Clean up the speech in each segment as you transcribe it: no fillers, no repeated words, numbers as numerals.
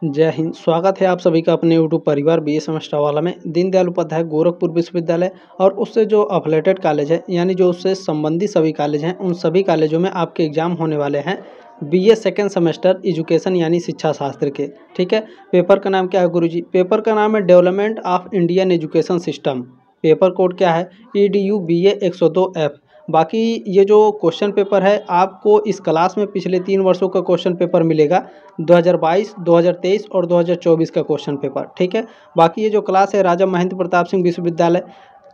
जय हिंद। स्वागत है आप सभी का अपने यूट्यूब परिवार बीए सेमेस्टर वाला में। दीनदयाल उपाध्याय गोरखपुर विश्वविद्यालय और उससे जो अफिलेटेड कॉलेज है यानी जो उससे संबंधित सभी कॉलेज हैं, उन सभी कॉलेजों में आपके एग्जाम होने वाले हैं बीए सेकेंड सेमेस्टर एजुकेशन यानी शिक्षा शास्त्र के। ठीक है, पेपर का नाम क्या है गुरुजी? पेपर का नाम है development of Indian education system. Paper code क्या है? EDU BA 102F। बाकी ये जो क्वेश्चन पेपर है आपको इस क्लास में पिछले 3 वर्षों का क्वेश्चन पेपर मिलेगा, 2022, 2023 और 2024 का क्वेश्चन पेपर। ठीक है, बाकी ये जो क्लास है राजा Mahendra Pratap Singh Vishwavidyalaya,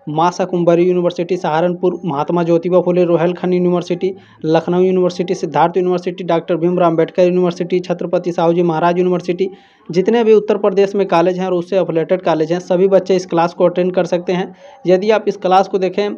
Maa Shakumbhari University Saharanpur, Mahatma Jyotiba Phule Rohilkhand University, Lucknow University, Siddharth University, doctor Bhimrao Ambedkar University, Chhatrapati Sahuji Maharaj University, जितने भी उत्तर प्रदेश में कॉलेज हैं और उससे एफिलेटेड कॉलेज हैं, सभी बच्चे इस क्लास को अटेंड कर सकते हैं। यदि आप इस क्लास को देखें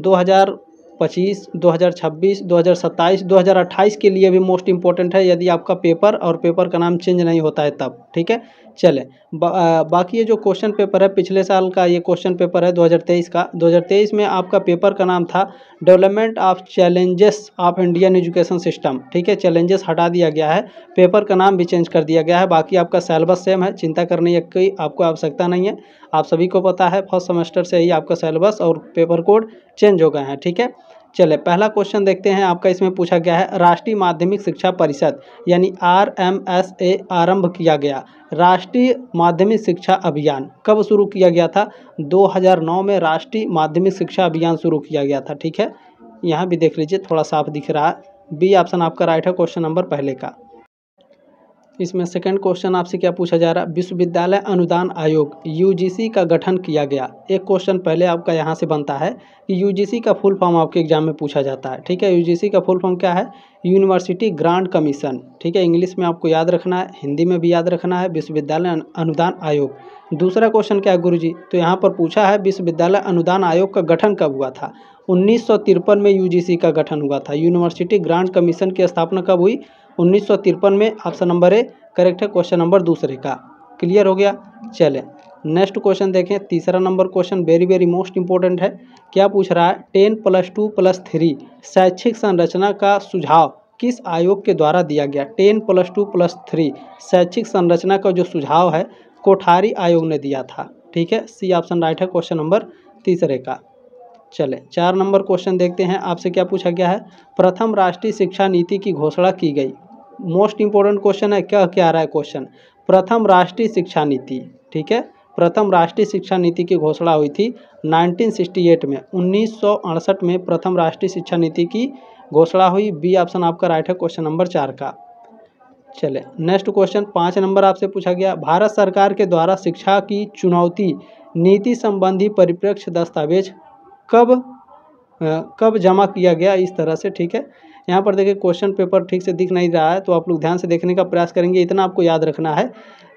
2025, 2026, 2027, 2028 के लिए भी मोस्ट इंपॉर्टेंट है, यदि आपका पेपर और पेपर का नाम चेंज नहीं होता है तब। ठीक है, चले बाकी ये जो क्वेश्चन पेपर है पिछले साल का, ये क्वेश्चन पेपर है 2023 का। 2023 में आपका पेपर का नाम था development of challenges of Indian education system. ठीक है, चैलेंजेस हटा दिया गया है, पेपर का नाम भी चेंज कर दिया गया है। बाकी आपका सिलेबस सेम है, चिंता करने की आपको आवश्यकता नहीं है। आप सभी को पता है फर्स्ट सेमेस्टर से ही आपका सिलेबस और पेपर कोड चेंज हो गए हैं। ठीक है, चले पहला क्वेश्चन देखते हैं। आपका इसमें पूछा गया है राष्ट्रीय माध्यमिक शिक्षा परिषद यानी RMSA आरंभ किया गया। राष्ट्रीय माध्यमिक शिक्षा अभियान कब शुरू किया गया था? 2009 में राष्ट्रीय माध्यमिक शिक्षा अभियान शुरू किया गया था। ठीक है, यहाँ भी देख लीजिए, थोड़ा साफ दिख रहा है। बी ऑप्शन आपका राइट है क्वेश्चन नंबर पहले का। इसमें सेकंड क्वेश्चन आपसे क्या पूछा जा रहा है? विश्वविद्यालय अनुदान आयोग UGC का गठन किया गया। एक क्वेश्चन पहले आपका यहाँ से बनता है कि UGC का फुल फॉर्म आपके एग्जाम में पूछा जाता है। ठीक है, UGC का फुल फॉर्म क्या है? University grant commission. ठीक है, इंग्लिश में आपको याद रखना है, हिंदी में भी याद रखना है, विश्वविद्यालय अनुदान आयोग। दूसरा क्वेश्चन क्या है गुरुजी? तो यहाँ पर पूछा है विश्वविद्यालय अनुदान आयोग का गठन कब हुआ था? 1953 में UGC का गठन हुआ था। यूनिवर्सिटी ग्रांट कमीशन की स्थापना कब हुई? 1953 में। ऑप्शन नंबर ए करेक्ट है क्वेश्चन नंबर दूसरे का। क्लियर हो गया? चलें नेक्स्ट क्वेश्चन देखें। तीसरा number question very very most important है। क्या पूछ रहा है? 10+2+3 शैक्षिक संरचना का सुझाव किस आयोग के द्वारा दिया गया? 10+2+3 शैक्षिक संरचना का जो सुझाव है कोठारी आयोग ने दिया था। ठीक है, सी ऑप्शन राइट है क्वेश्चन नंबर तीसरे का। चले 4 नंबर क्वेश्चन देखते हैं। आपसे क्या पूछा गया है? प्रथम राष्ट्रीय शिक्षा नीति की घोषणा की गई। मोस्ट इंपॉर्टेंट क्वेश्चन है। क्या क्या आ रहा है क्वेश्चन? प्रथम राष्ट्रीय शिक्षा नीति। ठीक है, प्रथम राष्ट्रीय शिक्षा नीति की घोषणा हुई थी 1968 में। 1968 में प्रथम राष्ट्रीय शिक्षा नीति की घोषणा हुई। बी ऑप्शन आपका राइट है क्वेश्चन नंबर 4 का। चले नेक्स्ट क्वेश्चन 5 नंबर आपसे पूछा गया। भारत सरकार के द्वारा शिक्षा की चुनौती नीति संबंधी परिप्रेक्ष्य दस्तावेज कब जमा किया गया? इस तरह से। ठीक है, यहाँ पर देखिए क्वेश्चन पेपर ठीक से दिख नहीं रहा है, तो आप लोग ध्यान से देखने का प्रयास करेंगे। इतना आपको याद रखना है,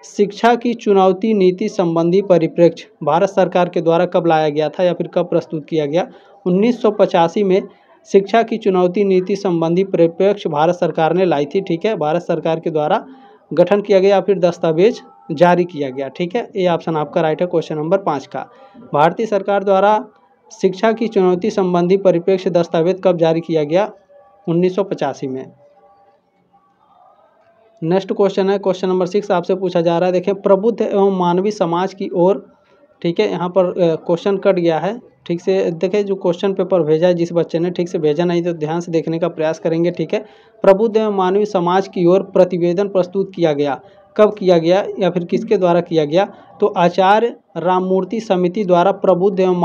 शिक्षा की चुनौती नीति संबंधी परिप्रेक्ष्य भारत सरकार के द्वारा कब लाया गया था या फिर कब प्रस्तुत किया गया? 1985 में शिक्षा की चुनौती नीति संबंधी परिप्रेक्ष्य भारत सरकार ने लाई थी। ठीक है, भारत सरकार के द्वारा गठन किया गया, फिर दस्तावेज जारी किया गया। ठीक है, ये ऑप्शन आपका राइट है क्वेश्चन नंबर 5 का। भारतीय सरकार द्वारा शिक्षा की चुनौती संबंधी परिप्रेक्ष्य दस्तावेज कब जारी किया गया? 1985 में। नेक्स्ट क्वेश्चन है क्वेश्चन नंबर 6 आपसे पूछा जा रहा है। देखें प्रबुद्ध एवं मानवीय समाज की ओर। ठीक है, यहाँ पर क्वेश्चन कट गया है। ठीक से देखें, जो क्वेश्चन पेपर भेजा है जिस बच्चे ने ठीक से भेजा नहीं तो ध्यान से देखने का प्रयास करेंगे। ठीक है, प्रबुद्ध एवं मानवीय समाज की ओर प्रतिवेदन प्रस्तुत किया गया। कब किया गया या फिर किसके द्वारा किया गया? तो आचार्य राममूर्ति समिति द्वारा प्रबुद्ध एवं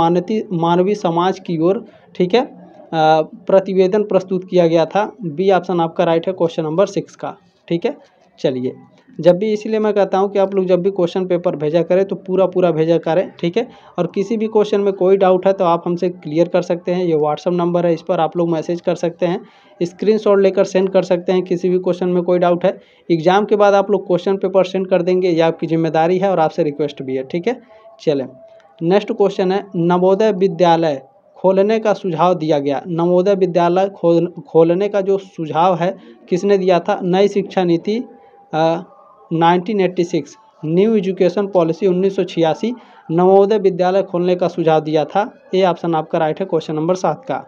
मानवीय समाज की ओर, ठीक है, प्रतिवेदन प्रस्तुत किया गया था। बी ऑप्शन आपका राइट है क्वेश्चन नंबर 6 का। ठीक है, चलिए जब भी, इसलिए मैं कहता हूं कि आप लोग जब भी क्वेश्चन पेपर भेजा करें तो पूरा भेजा करें। ठीक है, और किसी भी क्वेश्चन में कोई डाउट है तो आप हमसे क्लियर कर सकते हैं। ये व्हाट्सअप नंबर है, इस पर आप लोग मैसेज कर सकते हैं, स्क्रीनशॉट लेकर सेंड कर सकते हैं किसी भी क्वेश्चन में कोई डाउट है। एग्जाम के बाद आप लोग क्वेश्चन पेपर सेंड कर देंगे, ये आपकी जिम्मेदारी है और आपसे रिक्वेस्ट भी है। ठीक है, चलें नेक्स्ट क्वेश्चन है। नवोदय विद्यालय खोलने का सुझाव दिया गया। नवोदय विद्यालय खोलने का जो सुझाव है किसने दिया था? नई शिक्षा नीति 1986, new education policy 1986, Navodaya Vidyalaya खोलने का सुझाव दिया था। ये ऑप्शन आपका राइट है क्वेश्चन नंबर 7 का।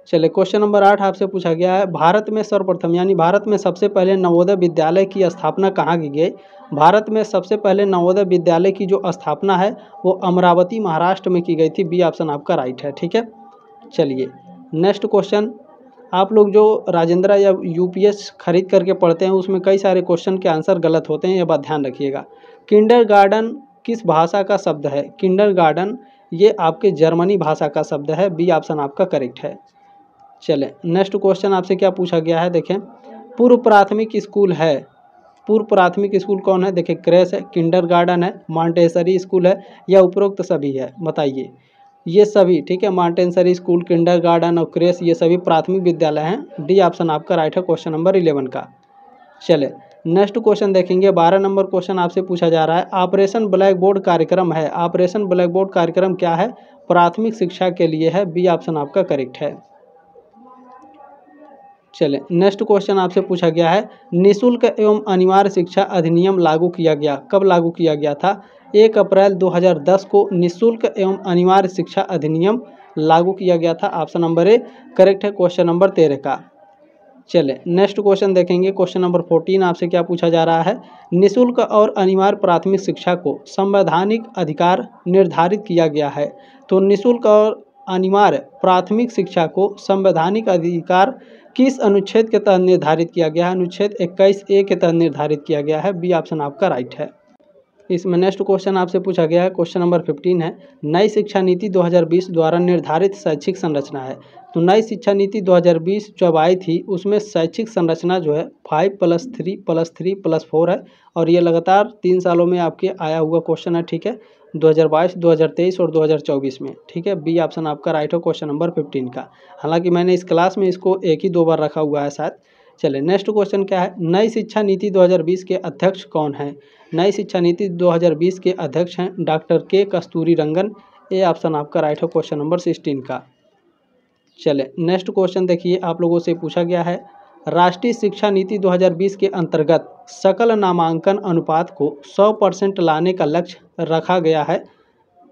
चलिए क्वेश्चन नंबर 8 आपसे पूछा गया है, भारत में सर्वप्रथम यानी भारत में सबसे पहले नवोदय विद्यालय की स्थापना कहाँ की गई। भारत में सबसे पहले नवोदय विद्यालय की जो स्थापना है वो अमरावती महाराष्ट्र में की गई थी। बी ऑप्शन आपका राइट है। ठीक है, चलिए नेक्स्ट क्वेश्चन। आप लोग जो राजेंद्र या यूपीएस खरीद करके पढ़ते हैं उसमें कई सारे क्वेश्चन के आंसर गलत होते हैं, ये बात ध्यान रखिएगा। किंडरगार्टन किस भाषा का शब्द है। किंडरगार्टन ये आपके जर्मनी भाषा का शब्द है। बी ऑप्शन आपका करेक्ट है। चलें नेक्स्ट क्वेश्चन आपसे क्या पूछा गया है, देखें पूर्व प्राथमिक स्कूल है। पूर्व प्राथमिक स्कूल कौन है, देखिए क्रेस है, किंडरगार्टन है, मॉन्टेसरी स्कूल है या उपरोक्त सभी है, बताइए। ये सभी ठीक है, मॉन्टेसरी स्कूल, किंडरगार्टन और क्रेस ये सभी प्राथमिक विद्यालय हैं। डी ऑप्शन आपका राइट है क्वेश्चन नंबर 11 का। चले नेक्स्ट क्वेश्चन देखेंगे। 12 नंबर क्वेश्चन आपसे पूछा जा रहा है, ऑपरेशन ब्लैक बोर्ड कार्यक्रम है। ऑपरेशन ब्लैक बोर्ड कार्यक्रम क्या है, प्राथमिक शिक्षा के लिए है। बी ऑप्शन आपका करेक्ट है। चलें नेक्स्ट क्वेश्चन आपसे पूछा गया है, निःशुल्क एवं अनिवार्य शिक्षा अधिनियम लागू किया गया, कब लागू किया गया था। 1 अप्रैल 2010 को निःशुल्क एवं अनिवार्य शिक्षा अधिनियम लागू किया गया था। ऑप्शन नंबर ए करेक्ट है क्वेश्चन नंबर 13 का। चलें नेक्स्ट क्वेश्चन देखेंगे। क्वेश्चन नंबर 14 आपसे क्या पूछा जा रहा है, निःशुल्क और अनिवार्य प्राथमिक शिक्षा को संवैधानिक अधिकार निर्धारित किया गया है। तो निःशुल्क और अनिवार्य प्राथमिक शिक्षा को संवैधानिक अधिकार किस अनुच्छेद के तहत निर्धारित किया गया है, अनुच्छेद 21A के तहत निर्धारित किया गया है। बी ऑप्शन आपका राइट है। इसमें नेक्स्ट क्वेश्चन आपसे पूछा गया है, क्वेश्चन नंबर 15 है, नई शिक्षा नीति 2020 द्वारा निर्धारित शैक्षिक संरचना है। तो नई शिक्षा नीति 2020 जब आई थी उसमें शैक्षिक संरचना जो है 5+3+3+4 है और ये लगातार 3 सालों में आपके आया हुआ क्वेश्चन है। ठीक है, 2022, 2023 और 2024 में। ठीक है, बी ऑप्शन आपका राइट है क्वेश्चन नंबर 15 का। हालांकि मैंने इस क्लास में इसको 1 ही 2 बार रखा हुआ है शायद। चलिए नेक्स्ट क्वेश्चन क्या है, नई शिक्षा नीति 2020 के अध्यक्ष कौन है। नई शिक्षा नीति 2020 के अध्यक्ष हैं डॉक्टर के कस्तूरीरंगन। ए ऑप्शन आपका राइट है क्वेश्चन नंबर 16 का। चले नेक्स्ट क्वेश्चन देखिए, आप लोगों से पूछा गया है, राष्ट्रीय शिक्षा नीति 2020 के अंतर्गत सकल नामांकन अनुपात को 100% लाने का लक्ष्य रखा गया है।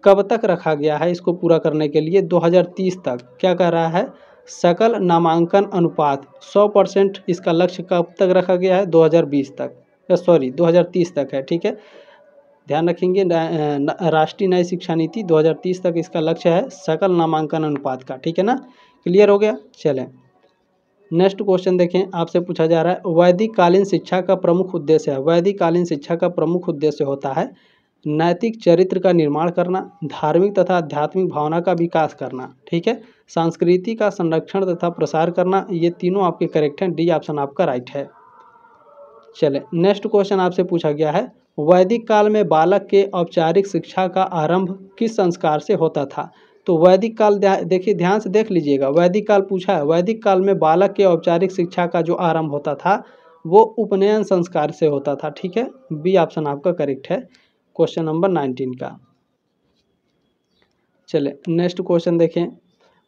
कब तक रखा गया है इसको पूरा करने के लिए, 2030 तक। क्या कह रहा है, सकल नामांकन अनुपात 100% इसका लक्ष्य कब तक रखा गया है, 2020 तक, 2030 तक है। ठीक है, ध्यान रखेंगे, राष्ट्रीय नई शिक्षा नीति 2030 तक इसका लक्ष्य है सकल नामांकन अनुपात का। ठीक है ना, क्लियर हो गया। चलें नेक्स्ट क्वेश्चन देखें, आपसे पूछा जा रहा है, वैदिक कालीन शिक्षा का प्रमुख उद्देश्य है। वैदिक कालीन शिक्षा का प्रमुख उद्देश्य होता है नैतिक चरित्र का निर्माण करना, धार्मिक तथा आध्यात्मिक भावना का विकास करना। ठीक है, संस्कृति का संरक्षण तथा प्रसार करना। ये तीनों आपके करेक्ट हैं। डी ऑप्शन आपका राइट है। चले नेक्स्ट क्वेश्चन आपसे पूछा गया है, वैदिक काल में बालक के औपचारिक शिक्षा का आरंभ किस संस्कार से होता था। तो वैदिक काल देखिए, ध्यान से देख लीजिएगा, वैदिक काल पूछा है, वैदिक काल में बालक के औपचारिक शिक्षा का जो आरंभ होता था वो उपनयन संस्कार से होता था। ठीक है, बी ऑप्शन आपका करेक्ट है क्वेश्चन नंबर 19 का। चले नेक्स्ट क्वेश्चन देखें,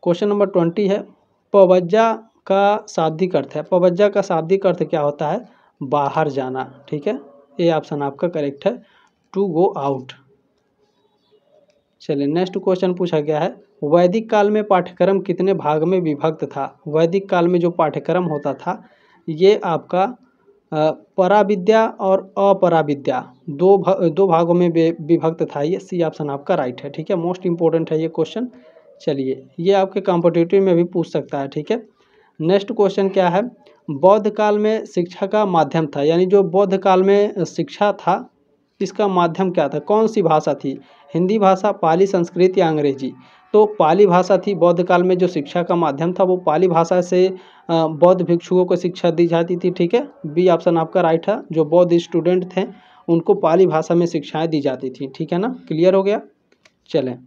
क्वेश्चन नंबर 20 है, पवज्जा का शाब्दिक अर्थ है। पवज्जा का शाब्दिक अर्थ क्या होता है, बाहर जाना। ठीक है, ए ऑप्शन आपका करेक्ट है, टू गो आउट। चलिए नेक्स्ट क्वेश्चन पूछा गया है, वैदिक काल में पाठ्यक्रम कितने भाग में विभक्त था। वैदिक काल में जो पाठ्यक्रम होता था ये आपका पराविद्या और अपराविद्या दो भागों में विभक्त था। ये सी ऑप्शन आपका राइट है। ठीक है, मोस्ट इंपॉर्टेंट है ये क्वेश्चन। चलिए ये आपके कॉम्पिटिटिव में भी पूछ सकता है। ठीक है, नेक्स्ट क्वेश्चन क्या है, बौद्ध काल में शिक्षा का माध्यम था, यानी जो बौद्ध काल में शिक्षा था इसका माध्यम क्या था, कौन सी भाषा थी, हिंदी भाषा, पाली संस्कृत या अंग्रेजी। तो पाली भाषा थी। बौद्ध काल में जो शिक्षा का माध्यम था वो पाली भाषा से बौद्ध भिक्षुओं को शिक्षा दी जाती थी। ठीक है, बी ऑप्शन आपका राइट है, जो बौद्ध स्टूडेंट थे उनको पाली भाषा में शिक्षाएं दी जाती थी। ठीक है ना, क्लियर हो गया। चलें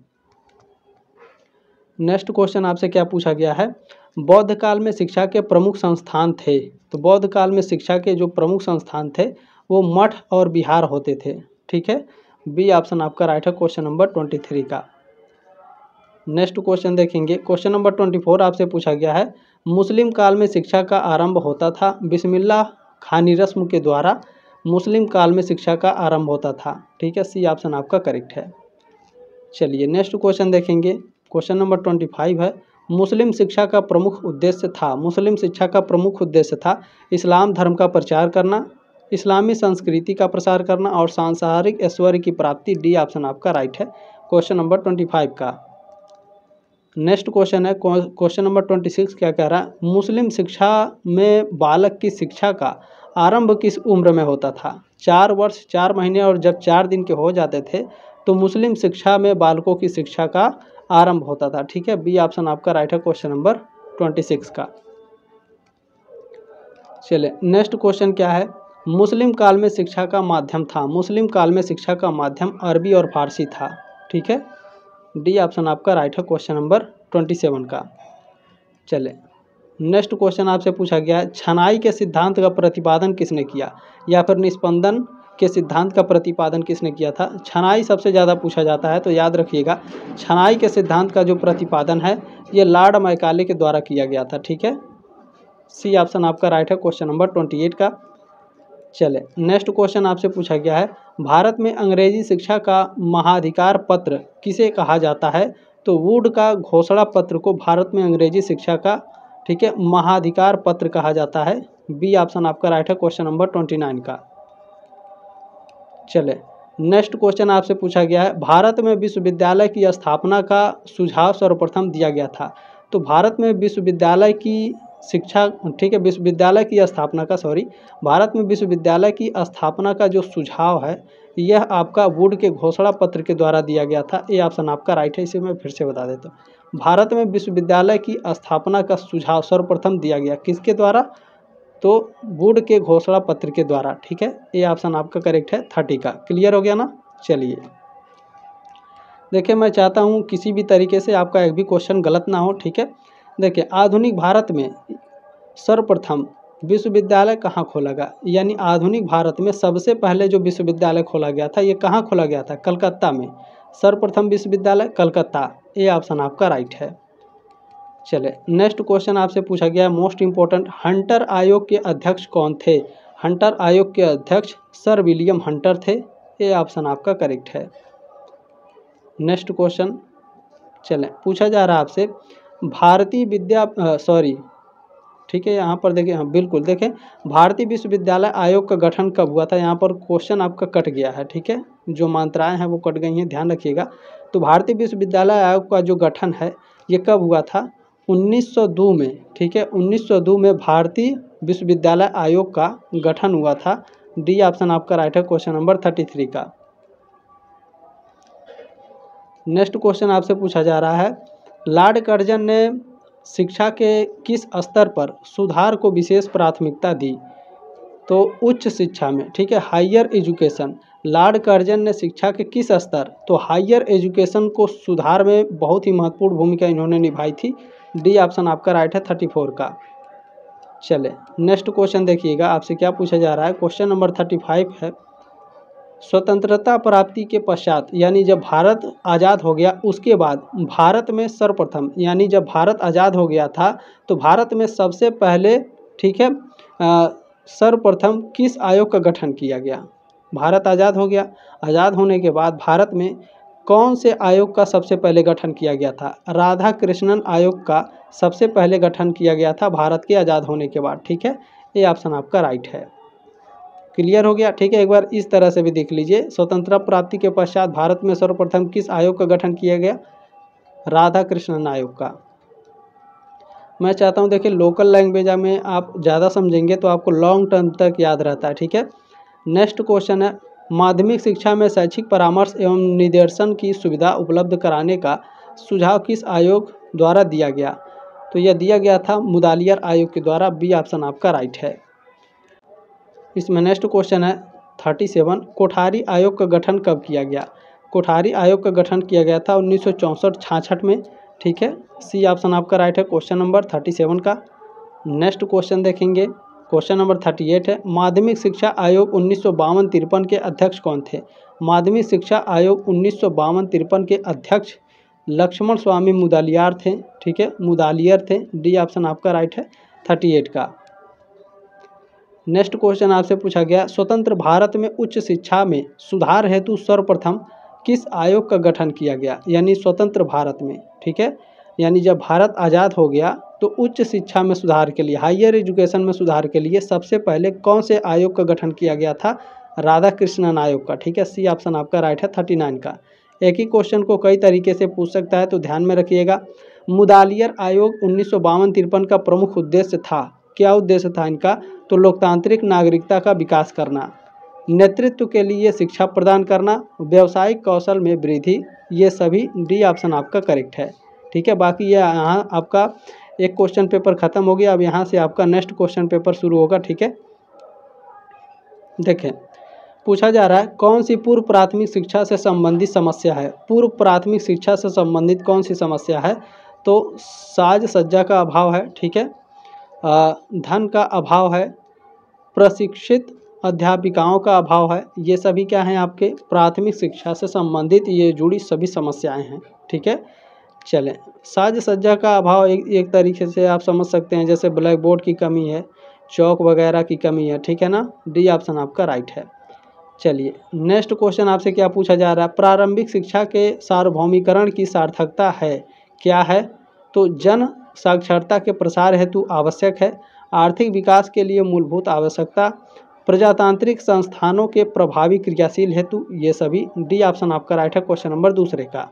नेक्स्ट क्वेश्चन आपसे क्या पूछा गया है, बौद्ध काल में शिक्षा के प्रमुख संस्थान थे। तो बौद्ध काल में शिक्षा के जो प्रमुख संस्थान थे वो मठ और विहार होते थे। ठीक है, बी ऑप्शन आपका राइट है क्वेश्चन नंबर 23 का। नेक्स्ट क्वेश्चन देखेंगे, क्वेश्चन नंबर 24 आपसे पूछा गया है, मुस्लिम काल में शिक्षा का आरंभ होता था बिस्मिल्लाह खानी रस्म के द्वारा। मुस्लिम काल में शिक्षा का आरंभ होता था। ठीक है, सी ऑप्शन आपका करेक्ट है। चलिए नेक्स्ट क्वेश्चन देखेंगे, क्वेश्चन नंबर 25 है, मुस्लिम शिक्षा का प्रमुख उद्देश्य था, मुस्लिम शिक्षा का प्रमुख उद्देश्य था इस्लाम धर्म का प्रचार करना, इस्लामी संस्कृति का प्रसार करना और सांसारिक ऐश्वर्य की प्राप्ति। डी ऑप्शन आपका राइट है क्वेश्चन नंबर 25 का। नेक्स्ट क्वेश्चन है क्वेश्चन नंबर 26 क्या कह रहा है, मुस्लिम शिक्षा में बालक की शिक्षा का आरंभ किस उम्र में होता था? 4 वर्ष, 4 महीने और जब 4 दिन के हो जाते थे तो मुस्लिम शिक्षा में बालकों की शिक्षा का आरंभ होता था। ठीक है, बी ऑप्शन आपका राइट है क्वेश्चन नंबर 26 का। चलिए नेक्स्ट क्वेश्चन क्या है, मुस्लिम काल में शिक्षा का माध्यम था, मुस्लिम काल में शिक्षा का माध्यम अरबी और फारसी था। ठीक है, डी ऑप्शन आपका राइट है क्वेश्चन नंबर 27 का। चले नेक्स्ट क्वेश्चन आपसे पूछा गया है, छनाई के सिद्धांत का प्रतिपादन किसने किया, या फिर निस्पंदन के सिद्धांत का प्रतिपादन किसने किया था? छनाई सबसे ज़्यादा पूछा जाता है, तो याद रखिएगा छनाई के सिद्धांत का जो प्रतिपादन है ये लॉर्ड मैकाले के द्वारा किया गया था। ठीक है, सी ऑप्शन आपका राइट है क्वेश्चन नंबर 28 का। चले नेक्स्ट क्वेश्चन आपसे पूछा गया है, भारत में अंग्रेजी शिक्षा का महाधिकार पत्र किसे कहा जाता है? तो वुड का घोषणा पत्र को भारत में अंग्रेजी शिक्षा का, ठीक है, महाधिकार पत्र कहा जाता है। बी ऑप्शन आपका राइट है क्वेश्चन नंबर 29 का। चले नेक्स्ट क्वेश्चन आपसे पूछा गया है, भारत में विश्वविद्यालय की स्थापना का सुझाव सर्वप्रथम दिया गया था। तो भारत में विश्वविद्यालय की शिक्षा, ठीक है, विश्वविद्यालय की स्थापना का, भारत में विश्वविद्यालय की स्थापना का जो सुझाव है यह आपका वुड के घोषणा पत्र के द्वारा दिया गया था। ए ऑप्शन आपका राइट है। इसे मैं फिर से बता देता हूँ, भारत में विश्वविद्यालय की स्थापना का सुझाव सर्वप्रथम दिया गया किसके द्वारा? तो वुड के घोषणा पत्र के द्वारा। ठीक है, ए ऑप्शन आपका करेक्ट है 30 का। क्लियर हो गया ना? चलिए देखिए, मैं चाहता हूँ किसी भी तरीके से आपका एक भी क्वेश्चन गलत ना हो। ठीक है, देखिए आधुनिक भारत में सर्वप्रथम विश्वविद्यालय कहाँ खोला गया, यानी आधुनिक भारत में सबसे पहले जो विश्वविद्यालय खोला गया था ये कहाँ खोला गया था? कलकत्ता में। सर्वप्रथम विश्वविद्यालय कलकत्ता। ए ऑप्शन आपका राइट है। चले नेक्स्ट क्वेश्चन आपसे पूछा गया है, मोस्ट इम्पोर्टेंट, हंटर आयोग के अध्यक्ष कौन थे? हंटर आयोग के अध्यक्ष सर विलियम हंटर थे। ए ऑप्शन आपका करेक्ट है। नेक्स्ट क्वेश्चन चलें पूछा जा रहा है आपसे, भारतीय विद्या ठीक है, यहाँ पर देखिए, हाँ बिल्कुल देखें, भारतीय विश्वविद्यालय आयोग का गठन कब हुआ था? यहाँ पर क्वेश्चन आपका कट गया है। ठीक है, जो मात्राएं हैं वो कट गई हैं, ध्यान रखिएगा। तो भारतीय विश्वविद्यालय आयोग का जो गठन है ये कब हुआ था? 1902 में। ठीक है, 1902 में भारतीय विश्वविद्यालय आयोग का गठन हुआ था। डी ऑप्शन आपका राइट है क्वेश्चन नंबर 33 का। नेक्स्ट क्वेश्चन आपसे पूछा जा रहा है, लॉर्ड कर्जन ने शिक्षा के किस स्तर पर सुधार को विशेष प्राथमिकता दी? तो उच्च शिक्षा में। ठीक है, हायर एजुकेशन। लॉर्ड कर्जन ने शिक्षा के किस स्तर, तो हायर एजुकेशन को सुधार में बहुत ही महत्वपूर्ण भूमिका इन्होंने निभाई थी। डी ऑप्शन आपका राइट है 34 का। चले नेक्स्ट क्वेश्चन देखिएगा, आपसे क्या पूछा जा रहा है, क्वेश्चन नंबर 35 है, स्वतंत्रता प्राप्ति के पश्चात, यानी जब भारत आज़ाद हो गया उसके बाद भारत में सर्वप्रथम, यानी जब भारत आज़ाद हो गया था तो भारत में सबसे पहले, ठीक है, सर्वप्रथम किस आयोग का गठन किया गया? भारत आज़ाद हो गया, आज़ाद होने के बाद भारत में कौन से आयोग का सबसे पहले गठन किया गया था? राधा कृष्णन आयोग का सबसे पहले गठन किया गया था भारत के आज़ाद होने के बाद। ठीक है, ये ऑप्शन आपका राइट है। क्लियर हो गया? ठीक है, एक बार इस तरह से भी देख लीजिए, स्वतंत्रता प्राप्ति के पश्चात भारत में सर्वप्रथम किस आयोग का गठन किया गया? राधा कृष्णन आयोग का। मैं चाहता हूं देखिए, लोकल लैंग्वेज में आप ज़्यादा समझेंगे तो आपको लॉन्ग टर्म तक याद रहता है। ठीक है, नेक्स्ट क्वेश्चन है, माध्यमिक शिक्षा में शैक्षिक परामर्श एवं निर्देशन की सुविधा उपलब्ध कराने का सुझाव किस आयोग द्वारा दिया गया? तो यह दिया गया था मुदालियर आयोग के द्वारा। बी ऑप्शन आपका राइट है। इसमें नेक्स्ट क्वेश्चन है 37, कोठारी आयोग का गठन कब किया गया? कोठारी आयोग का गठन किया गया था 1964-66 में। ठीक है, सी ऑप्शन आपका राइट है क्वेश्चन नंबर 37 का। नेक्स्ट क्वेश्चन देखेंगे, क्वेश्चन नंबर 38 है, माध्यमिक शिक्षा आयोग 1952-53 के अध्यक्ष कौन थे? माध्यमिक शिक्षा आयोग 1952-53 के अध्यक्ष लक्ष्मण स्वामी मुदालियार थे। ठीक है, मुदालियर थे। डी ऑप्शन आपका राइट है 38 का। नेक्स्ट क्वेश्चन आपसे पूछा गया, स्वतंत्र भारत में उच्च शिक्षा में सुधार हेतु सर्वप्रथम किस आयोग का गठन किया गया? यानी स्वतंत्र भारत में। ठीक है, यानी जब भारत आज़ाद हो गया तो उच्च शिक्षा में सुधार के लिए, हायर एजुकेशन में सुधार के लिए सबसे पहले कौन से आयोग का गठन किया गया था? राधाकृष्णन आयोग का। ठीक है, सी ऑप्शन आपका राइट है 39 का। एक ही क्वेश्चन को कई तरीके से पूछ सकता है तो ध्यान में रखिएगा। मुदालियर आयोग 1952-53 का प्रमुख उद्देश्य था, क्या उद्देश्य था इनका? तो लोकतांत्रिक नागरिकता का विकास करना, नेतृत्व के लिए शिक्षा प्रदान करना, व्यावसायिक कौशल में वृद्धि, ये सभी डी ऑप्शन आपका करेक्ट है। ठीक है, बाकी ये यहाँ आपका एक क्वेश्चन पेपर खत्म हो गया। अब यहाँ से आपका नेक्स्ट क्वेश्चन पेपर शुरू होगा। ठीक है, देखें पूछा जा रहा है कौन सी पूर्व प्राथमिक शिक्षा से संबंधित समस्या है? पूर्व प्राथमिक शिक्षा से संबंधित कौन सी समस्या है? तो साज सज्जा का अभाव है। ठीक है, धन का अभाव है, प्रशिक्षित अध्यापिकाओं का अभाव है, ये सभी क्या हैं आपके प्राथमिक शिक्षा से संबंधित ये जुड़ी सभी समस्याएं हैं। ठीक है, चलें, साज सज्जा का अभाव एक तरीके से आप समझ सकते हैं जैसे ब्लैक बोर्ड की कमी है, चौक वगैरह की कमी है। ठीक है ना, डी ऑप्शन आपका राइट है। चलिए नेक्स्ट क्वेश्चन आपसे क्या पूछा जा रहा है? प्रारंभिक शिक्षा के सार्वभौमिकरण की सार्थकता है, क्या है? तो जन साक्षरता के प्रसार हेतु आवश्यक है, आर्थिक विकास के लिए मूलभूत आवश्यकता, प्रजातांत्रिक संस्थानों के प्रभावी क्रियाशील हेतु, ये सभी डी ऑप्शन आपका राइट है क्वेश्चन नंबर दूसरे का।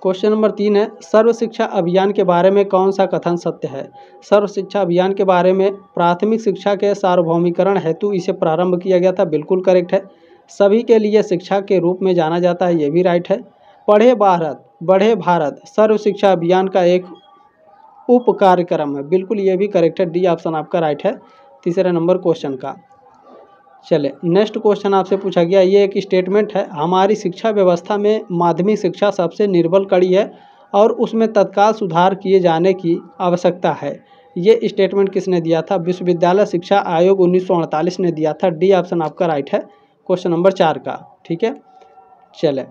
क्वेश्चन नंबर 3 है सर्व शिक्षा अभियान के बारे में कौन सा कथन सत्य है? सर्व शिक्षा अभियान के बारे में प्राथमिक शिक्षा के सार्वभौमिकरण हेतु इसे प्रारंभ किया गया था, बिल्कुल करेक्ट है। सभी के लिए शिक्षा के रूप में जाना जाता है, ये भी राइट है। पढ़े भारत बढ़े भारत सर्व शिक्षा अभियान का एक उप कार्यक्रम है, बिल्कुल ये भी करेक्ट है, डी ऑप्शन आपका राइट है तीसरे नंबर क्वेश्चन का। चले नेक्स्ट क्वेश्चन आपसे पूछा गया, ये एक स्टेटमेंट है, हमारी शिक्षा व्यवस्था में माध्यमिक शिक्षा सबसे निर्बल कड़ी है और उसमें तत्काल सुधार किए जाने की आवश्यकता है। ये स्टेटमेंट किसने दिया था? विश्वविद्यालय शिक्षा आयोग 1948 ने दिया था, डी ऑप्शन आपका राइट है क्वेश्चन नंबर 4 का। ठीक है, चले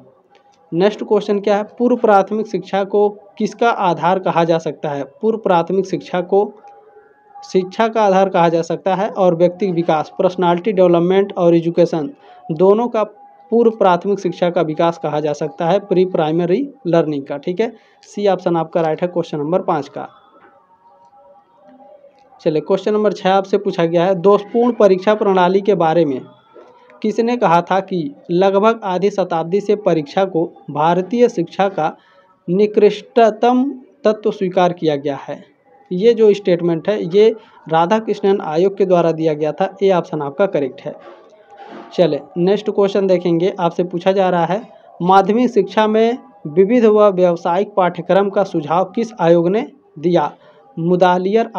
नेक्स्ट क्वेश्चन क्या है? पूर्व प्राथमिक शिक्षा को किसका आधार कहा जा सकता है? पूर्व प्राथमिक शिक्षा को शिक्षा का आधार कहा जा सकता है और व्यक्ति विकास, पर्सनालिटी डेवलपमेंट और एजुकेशन दोनों का पूर्व प्राथमिक शिक्षा का विकास कहा जा सकता है, प्री प्राइमरी लर्निंग का। ठीक है, सी ऑप्शन आपका राइट है क्वेश्चन नंबर 5 का। चलिए क्वेश्चन नंबर 6 आपसे पूछा गया है, दोषपूर्ण परीक्षा प्रणाली के बारे में किसने कहा था कि लगभग आधी शताब्दी से परीक्षा को भारतीय शिक्षा का निकृष्टतम तत्व स्वीकार किया गया है? ये जो स्टेटमेंट है ये राधाकृष्णन आयोग के द्वारा दिया गया था, ए ऑप्शन आपका करेक्ट है। चले नेक्स्ट क्वेश्चन देखेंगे, आपसे पूछा जा रहा है माध्यमिक शिक्षा में विविध व व्यावसायिक पाठ्यक्रम का सुझाव किस आयोग ने दिया? मुदालियर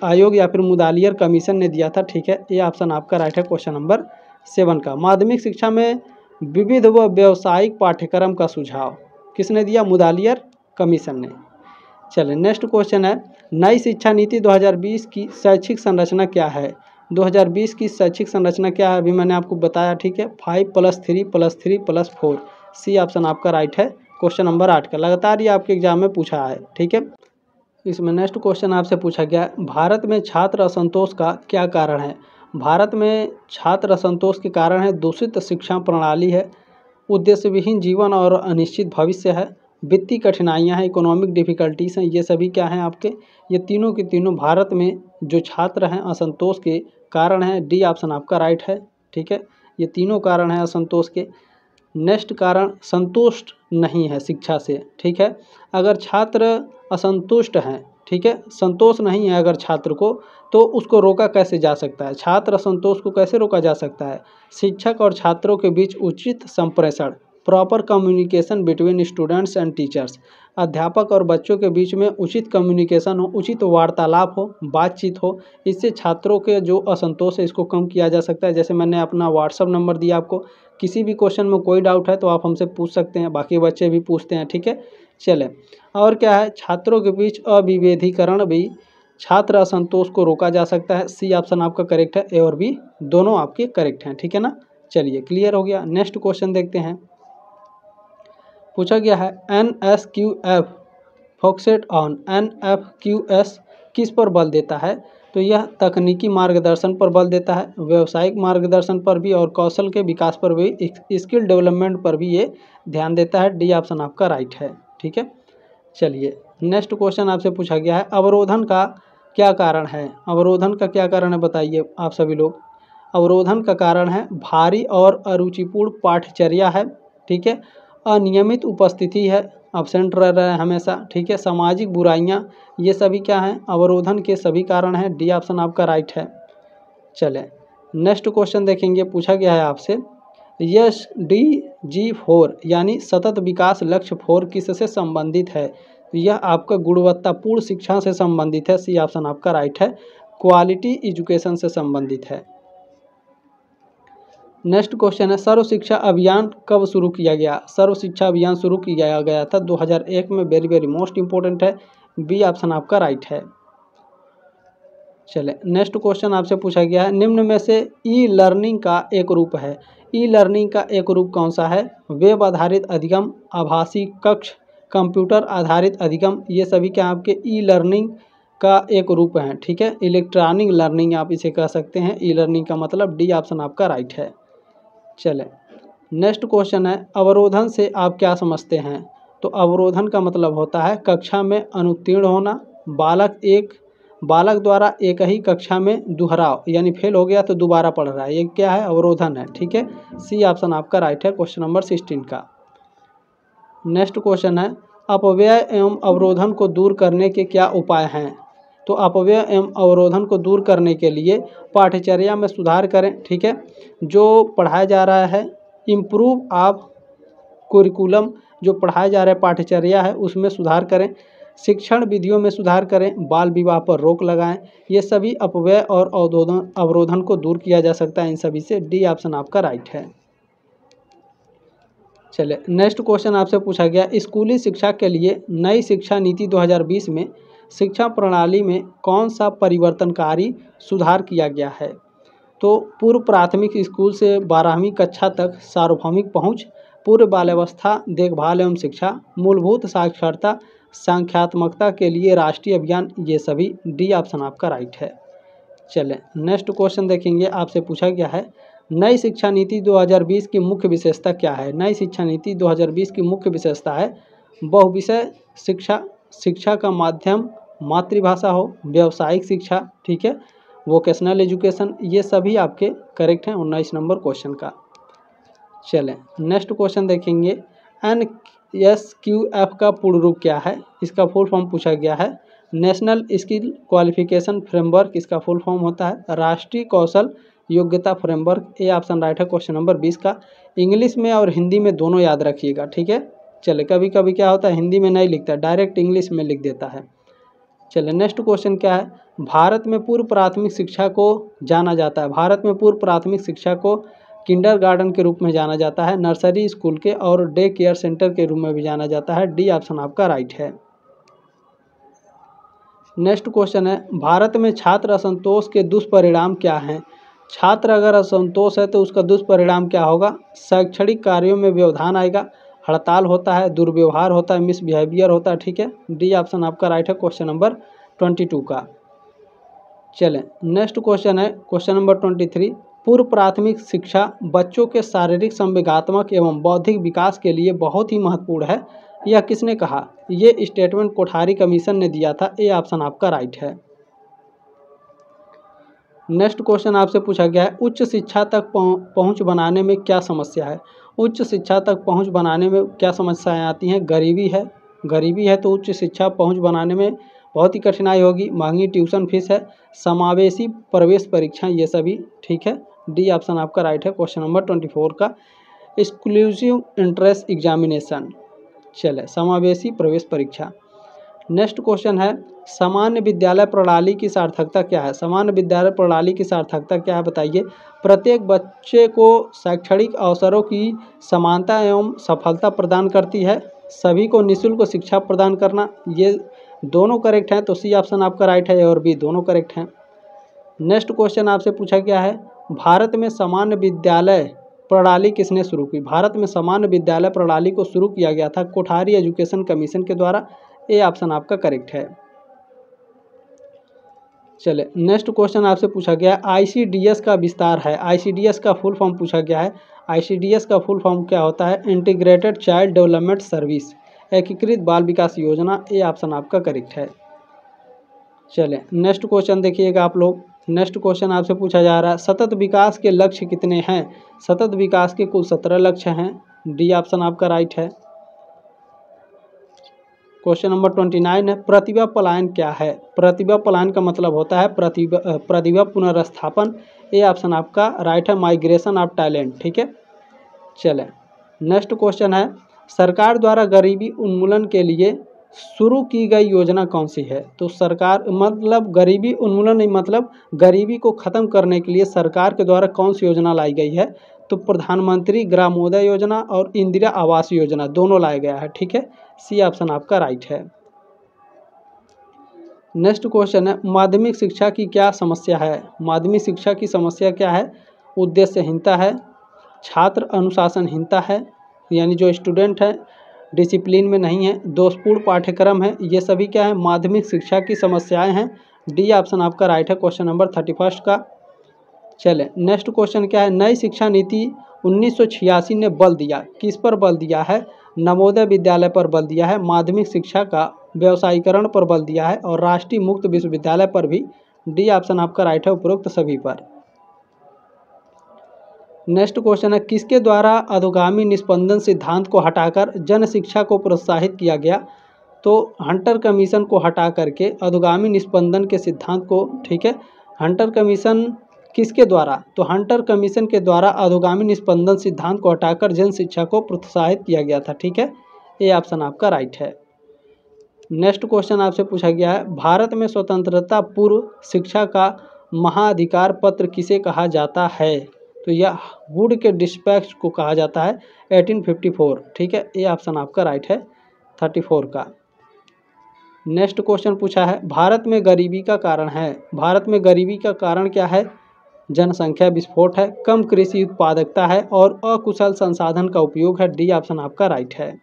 आयोग या फिर मुदालियर कमीशन ने दिया था। ठीक है, ये ऑप्शन आपका राइट है क्वेश्चन नंबर 7 का। माध्यमिक शिक्षा में विविध व व्यावसायिक पाठ्यक्रम का सुझाव किसने दिया? मुदालियर कमीशन ने। चलिए नेक्स्ट क्वेश्चन है, नई शिक्षा नीति 2020 की शैक्षिक संरचना क्या है? 2020 की शैक्षिक संरचना क्या है? अभी मैंने आपको बताया। ठीक है, 5+3+3+4, सी ऑप्शन आपका राइट है क्वेश्चन नंबर 8 का। लगातार ये आपके एग्जाम में पूछा है। ठीक है, इसमें नेक्स्ट क्वेश्चन आपसे पूछा गया, भारत में छात्र असंतोष का क्या कारण है? भारत में छात्र असंतोष के कारण है दूषित शिक्षा प्रणाली है, उद्देश्य विहीन जीवन और अनिश्चित भविष्य है, वित्तीय कठिनाइयां हैं, इकोनॉमिक डिफ़िकल्टीज हैं, ये सभी क्या हैं आपके? ये तीनों के तीनों भारत में जो छात्र हैं असंतोष के कारण हैं, डी ऑप्शन आपका राइट है। ठीक है, ये तीनों कारण हैं असंतोष के। नेक्स्ट कारण संतुष्ट नहीं है शिक्षा से। ठीक है, अगर छात्र असंतुष्ट हैं, ठीक है, संतोष नहीं है अगर छात्र को, तो उसको रोका कैसे जा सकता है? छात्र असंतोष को कैसे रोका जा सकता है? शिक्षक और छात्रों के बीच उचित संप्रेषण, proper communication between students and teachers, अध्यापक और बच्चों के बीच में उचित कम्युनिकेशन हो, उचित वार्तालाप हो, बातचीत हो, इससे छात्रों के जो असंतोष है इसको कम किया जा सकता है। जैसे मैंने अपना व्हाट्सअप नंबर दिया आपको, किसी भी क्वेश्चन में कोई डाउट है तो आप हमसे पूछ सकते हैं, बाकी बच्चे भी पूछते हैं। ठीक है, चलें और क्या है, छात्रों के बीच अविभेदीकरण भी छात्र असंतोष को रोका जा सकता है, सी ऑप्शन आपका करेक्ट है, ए और बी दोनों आपके करेक्ट हैं। ठीक है ना, चलिए क्लियर हो गया। नेक्स्ट क्वेश्चन देखते हैं, पूछा गया है NSQF फोकसेड ऑन, NFQS किस पर बल देता है? तो यह तकनीकी मार्गदर्शन पर बल देता है, व्यावसायिक मार्गदर्शन पर भी और कौशल के विकास पर भी, स्किल डेवलपमेंट पर भी ये ध्यान देता है, डी ऑप्शन आपका राइट है। ठीक है, चलिए नेक्स्ट क्वेश्चन आपसे पूछा गया है, अवरोधन का क्या कारण है? अवरोधन का क्या कारण है बताइए आप सभी लोग। अवरोधन का कारण है भारी और अरुचिपूर्ण पाठ्यचर्या है, ठीक है, अनियमित उपस्थिति है, अब्सेंट रह रहा है हमेशा, ठीक है, सामाजिक बुराइयां, ये सभी क्या हैं? अवरोधन के सभी कारण हैं। डी ऑप्शन आपका राइट है। चले नेक्स्ट क्वेश्चन देखेंगे, पूछा गया है आपसे, यस SDG 4 यानी सतत विकास लक्ष्य 4 किससे संबंधित है? यह आपका गुणवत्तापूर्ण शिक्षा से संबंधित है। सी ऑप्शन आपका राइट है, क्वालिटी एजुकेशन से संबंधित है। नेक्स्ट क्वेश्चन है, सर्व शिक्षा अभियान कब शुरू किया गया? सर्व शिक्षा अभियान शुरू किया गया था 2001 में। वेरी वेरी मोस्ट इंपॉर्टेंट है। बी ऑप्शन आपका राइट है। चले नेक्स्ट क्वेश्चन आपसे पूछा गया है, निम्न में से ई लर्निंग का एक रूप है। ई लर्निंग का एक रूप कौन सा है? वेब आधारित अधिगम, आभासी कक्ष, कंप्यूटर आधारित अधिगम, ये सभी क्या आपके ई लर्निंग का एक रूप है, ठीक है। इलेक्ट्रॉनिक लर्निंग आप इसे कह सकते हैं। ई लर्निंग का मतलब डी ऑप्शन आपका राइट है। चले नेक्स्ट क्वेश्चन है, अवरोधन से आप क्या समझते हैं? तो अवरोधन का मतलब होता है कक्षा में अनुत्तीर्ण होना, बालक द्वारा एक ही कक्षा में दोहराव, यानी फेल हो गया तो दोबारा पढ़ रहा है, ये क्या है? अवरोधन है, ठीक है। सी ऑप्शन आपका राइट है, क्वेश्चन नंबर 16 का। नेक्स्ट क्वेश्चन है, अपव्यय एवं अवरोधन को दूर करने के क्या उपाय हैं? तो अपव्यय एवं अवरोधन को दूर करने के लिए पाठ्यचर्या में सुधार करें, ठीक है। जो पढ़ाया जा रहा है, इम्प्रूव आप कुरिकुलम, जो पढ़ाया जा रहा है पाठ्यचर्या है उसमें सुधार करें, शिक्षण विधियों में सुधार करें, बाल विवाह पर रोक लगाएं, ये सभी अपव्यय और अवरोधन को दूर किया जा सकता है इन सभी से। डी ऑप्शन आपका राइट है। चलिए नेक्स्ट क्वेश्चन आपसे पूछा गया, स्कूली शिक्षा के लिए नई शिक्षा नीति 2020 में शिक्षा प्रणाली में कौन सा परिवर्तनकारी सुधार किया गया है? तो पूर्व प्राथमिक स्कूल से 12वीं कक्षा तक सार्वभौमिक पहुंच, पूर्व बाल्यावस्था देखभाल एवं शिक्षा, मूलभूत साक्षरता, संख्यात्मकता के लिए राष्ट्रीय अभियान, ये सभी। डी ऑप्शन आपका राइट है। चलें नेक्स्ट क्वेश्चन देखेंगे, आपसे पूछा गया है, नई शिक्षा नीति 2020 की मुख्य विशेषता क्या है? नई शिक्षा नीति 2020 की मुख्य विशेषता है बहुविषय शिक्षा, शिक्षा का माध्यम मातृभाषा हो, व्यावसायिक शिक्षा, ठीक है, वोकेशनल एजुकेशन, ये सभी आपके करेक्ट हैं 19 नंबर क्वेश्चन का। चलें नेक्स्ट क्वेश्चन देखेंगे, NSQF का पूर्ण रूप क्या है? इसका फुल फॉर्म पूछा गया है। नेशनल स्किल क्वालिफिकेशन फ्रेमवर्क इसका फुल फॉर्म होता है, राष्ट्रीय कौशल योग्यता फ्रेमवर्क। ए ऑप्शन राइट है, क्वेश्चन नंबर 20 का। इंग्लिश में और हिंदी में दोनों याद रखिएगा, ठीक है। चले कभी कभी क्या होता है, हिंदी में नहीं लिखता, डायरेक्ट इंग्लिश में लिख देता है। चलिए नेक्स्ट क्वेश्चन क्या है, भारत में पूर्व प्राथमिक शिक्षा को जाना जाता है, भारत में पूर्व प्राथमिक शिक्षा को किंडरगार्टन के रूप में जाना जाता है, नर्सरी स्कूल के और डे केयर सेंटर के रूप में भी जाना जाता है। डी ऑप्शन आपका राइट है। नेक्स्ट क्वेश्चन है, भारत में छात्र असंतोष के दुष्परिणाम क्या हैं? छात्र अगर असंतोष है तो उसका दुष्परिणाम क्या होगा? शैक्षणिक कार्यों में व्यवधान आएगा, हड़ताल होता है, दुर्व्यवहार होता है, मिसबिहेवियर होता है, ठीक है। डी ऑप्शन आपका राइट है, क्वेश्चन नंबर 22 का। चलें नेक्स्ट क्वेश्चन है, क्वेश्चन नंबर 23, पूर्व प्राथमिक शिक्षा बच्चों के शारीरिक, संवेगात्मक एवं बौद्धिक विकास के लिए बहुत ही महत्वपूर्ण है, यह किसने कहा? ये स्टेटमेंट कोठारी कमीशन ने दिया था। ए ऑप्शन आपका राइट है। नेक्स्ट क्वेश्चन आपसे पूछा गया है, उच्च शिक्षा तक पहुंच बनाने में क्या समस्या है? उच्च शिक्षा तक पहुंच बनाने में क्या समस्याएं आती हैं? गरीबी है तो उच्च शिक्षा पहुंच बनाने में बहुत ही कठिनाई होगी, महंगी ट्यूशन फीस है, समावेशी प्रवेश परीक्षा, ये सभी, ठीक है। डी ऑप्शन आपका राइट है, क्वेश्चन नंबर 24 का। एक्सक्लूसिव एंट्रेंस एग्जामिनेशन, चले समावेशी प्रवेश परीक्षा। नेक्स्ट क्वेश्चन है, सामान्य विद्यालय प्रणाली की सार्थकता क्या है? सामान्य विद्यालय प्रणाली की सार्थकता क्या है बताइए? प्रत्येक बच्चे को शैक्षणिक अवसरों की समानता एवं सफलता प्रदान करती है, सभी को निःशुल्क शिक्षा प्रदान करना, ये दोनों करेक्ट हैं, तो सी ऑप्शन आपका राइट है, ए और बी दोनों करेक्ट हैं। नेक्स्ट क्वेश्चन आपसे पूछा गया है, भारत में सामान्य विद्यालय प्रणाली किसने शुरू की? भारत में सामान्य विद्यालय प्रणाली को शुरू किया गया था कोठारी एजुकेशन कमीशन के द्वारा। ए ऑप्शन आपका करेक्ट है। चले नेक्स्ट क्वेश्चन आपसे पूछा गया, ICDS का विस्तार है, ICDS का फुल फॉर्म पूछा गया है। ICDS का फुल फॉर्म क्या होता है? इंटीग्रेटेड चाइल्ड डेवलपमेंट सर्विस, एकीकृत बाल विकास योजना, ए ऑप्शन आपका करेक्ट है। चलें नेक्स्ट क्वेश्चन देखिएगा आप लोग। नेक्स्ट क्वेश्चन आपसे पूछा जा रहा है सतत विकास के लक्ष्य कितने हैं? सतत विकास के कुल 17 लक्ष्य हैं, डी ऑप्शन आपका राइट है। क्वेश्चन नंबर 29 है प्रतिभा पलायन क्या है? प्रतिभा पलायन का मतलब होता है प्रतिभा पुनर्स्थापन, ए ऑप्शन आपका राइट है, माइग्रेशन ऑफ टैलेंट। ठीक है, चलें नेक्स्ट क्वेश्चन है सरकार द्वारा गरीबी उन्मूलन के लिए शुरू की गई योजना कौन सी है? तो सरकार मतलब गरीबी उन्मूलन नहीं, मतलब गरीबी को ख़त्म करने के लिए सरकार के द्वारा कौन सी योजना लाई गई है? तो प्रधानमंत्री ग्रामोदय योजना और इंदिरा आवास योजना दोनों लाया गया है। ठीक है, सी ऑप्शन आपका राइट है। नेक्स्ट क्वेश्चन है माध्यमिक शिक्षा की क्या समस्या है? माध्यमिक शिक्षा की समस्या क्या है? उद्देश्यहीनता है, छात्र अनुशासनहीनता है, यानी जो स्टूडेंट है डिसिप्लिन में नहीं है, दोषपूर्ण पाठ्यक्रम है, ये सभी क्या है? माध्यमिक शिक्षा की समस्याएं हैं, डी ऑप्शन आपका राइट है क्वेश्चन नंबर 31 का। चलें नेक्स्ट क्वेश्चन क्या है नई शिक्षा नीति 1986 ने बल दिया, किस पर बल दिया है? नवोदय विद्यालय पर बल दिया है, माध्यमिक शिक्षा का व्यवसायीकरण पर बल दिया है और राष्ट्रीय मुक्त विश्वविद्यालय पर भी, डी ऑप्शन आपका राइट है उपरोक्त सभी पर। नेक्स्ट क्वेश्चन है किसके द्वारा अधोगामी निस्पंदन सिद्धांत को हटाकर जन शिक्षा को प्रोत्साहित किया गया? तो हंटर कमीशन को हटा करके अधोगामी निस्पंदन के सिद्धांत को, ठीक है, हंटर कमीशन किसके द्वारा? तो हंटर कमीशन के द्वारा अधोगामी निस्पंदन सिद्धांत को हटाकर जन शिक्षा को प्रोत्साहित किया गया था। ठीक है, ये ऑप्शन आपका राइट है। नेक्स्ट क्वेश्चन आपसे पूछा गया है भारत में स्वतंत्रता पूर्व शिक्षा का महाधिकार पत्र किसे कहा जाता है? तो यह वुड के डिस्पैच को कहा जाता है 1854। ठीक है, ये ऑप्शन आपका राइट है 34 का। नेक्स्ट क्वेश्चन पूछा है भारत में गरीबी का कारण है। भारत में गरीबी का कारण क्या है? जनसंख्या विस्फोट है, कम कृषि उत्पादकता है और अकुशल संसाधन का उपयोग है, डी ऑप्शन आपका राइट है।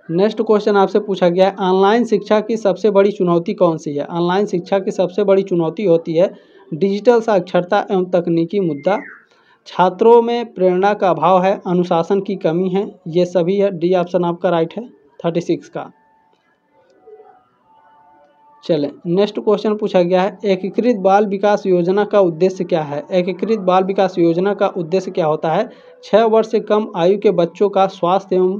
नेक्स्ट क्वेश्चन आपसे पूछा गया है ऑनलाइन शिक्षा की सबसे बड़ी चुनौती कौन सी है? ऑनलाइन शिक्षा की सबसे बड़ी चुनौती होती है डिजिटल साक्षरता एवं तकनीकी मुद्दा, छात्रों में प्रेरणा का अभाव है, अनुशासन की कमी है, ये सभी है, डी ऑप्शन आपका राइट है 36 का। चलें नेक्स्ट क्वेश्चन पूछा गया है एकीकृत बाल विकास योजना का उद्देश्य क्या है? एकीकृत बाल विकास योजना का उद्देश्य क्या होता है? 6 वर्ष से कम आयु के बच्चों का स्वास्थ्य एवं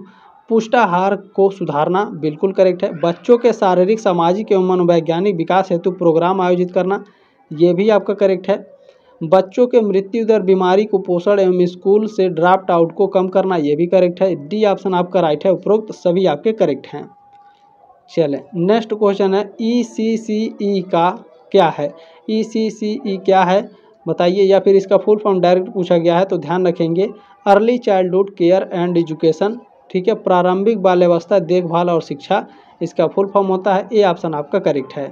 पुष्टाहार को सुधारना, बिल्कुल करेक्ट है। बच्चों के शारीरिक, सामाजिक एवं मनोवैज्ञानिक विकास हेतु प्रोग्राम आयोजित करना, ये भी आपका करेक्ट है। बच्चों के मृत्यु दर, बीमारी, कुपोषण एवं स्कूल से ड्रॉप आउट को कम करना, ये भी करेक्ट है, डी ऑप्शन आपका राइट है, उपरोक्त सभी आपके करेक्ट हैं। चलें नेक्स्ट क्वेश्चन है ECCE का क्या है? ECCE क्या है बताइए, या फिर इसका फुल फॉर्म डायरेक्ट पूछा गया है तो ध्यान रखेंगे early childhood care and education. ठीक है, प्रारंभिक बाल्यावस्था देखभाल और शिक्षा, इसका फुल फॉर्म होता है, ए ऑप्शन आपका करेक्ट है।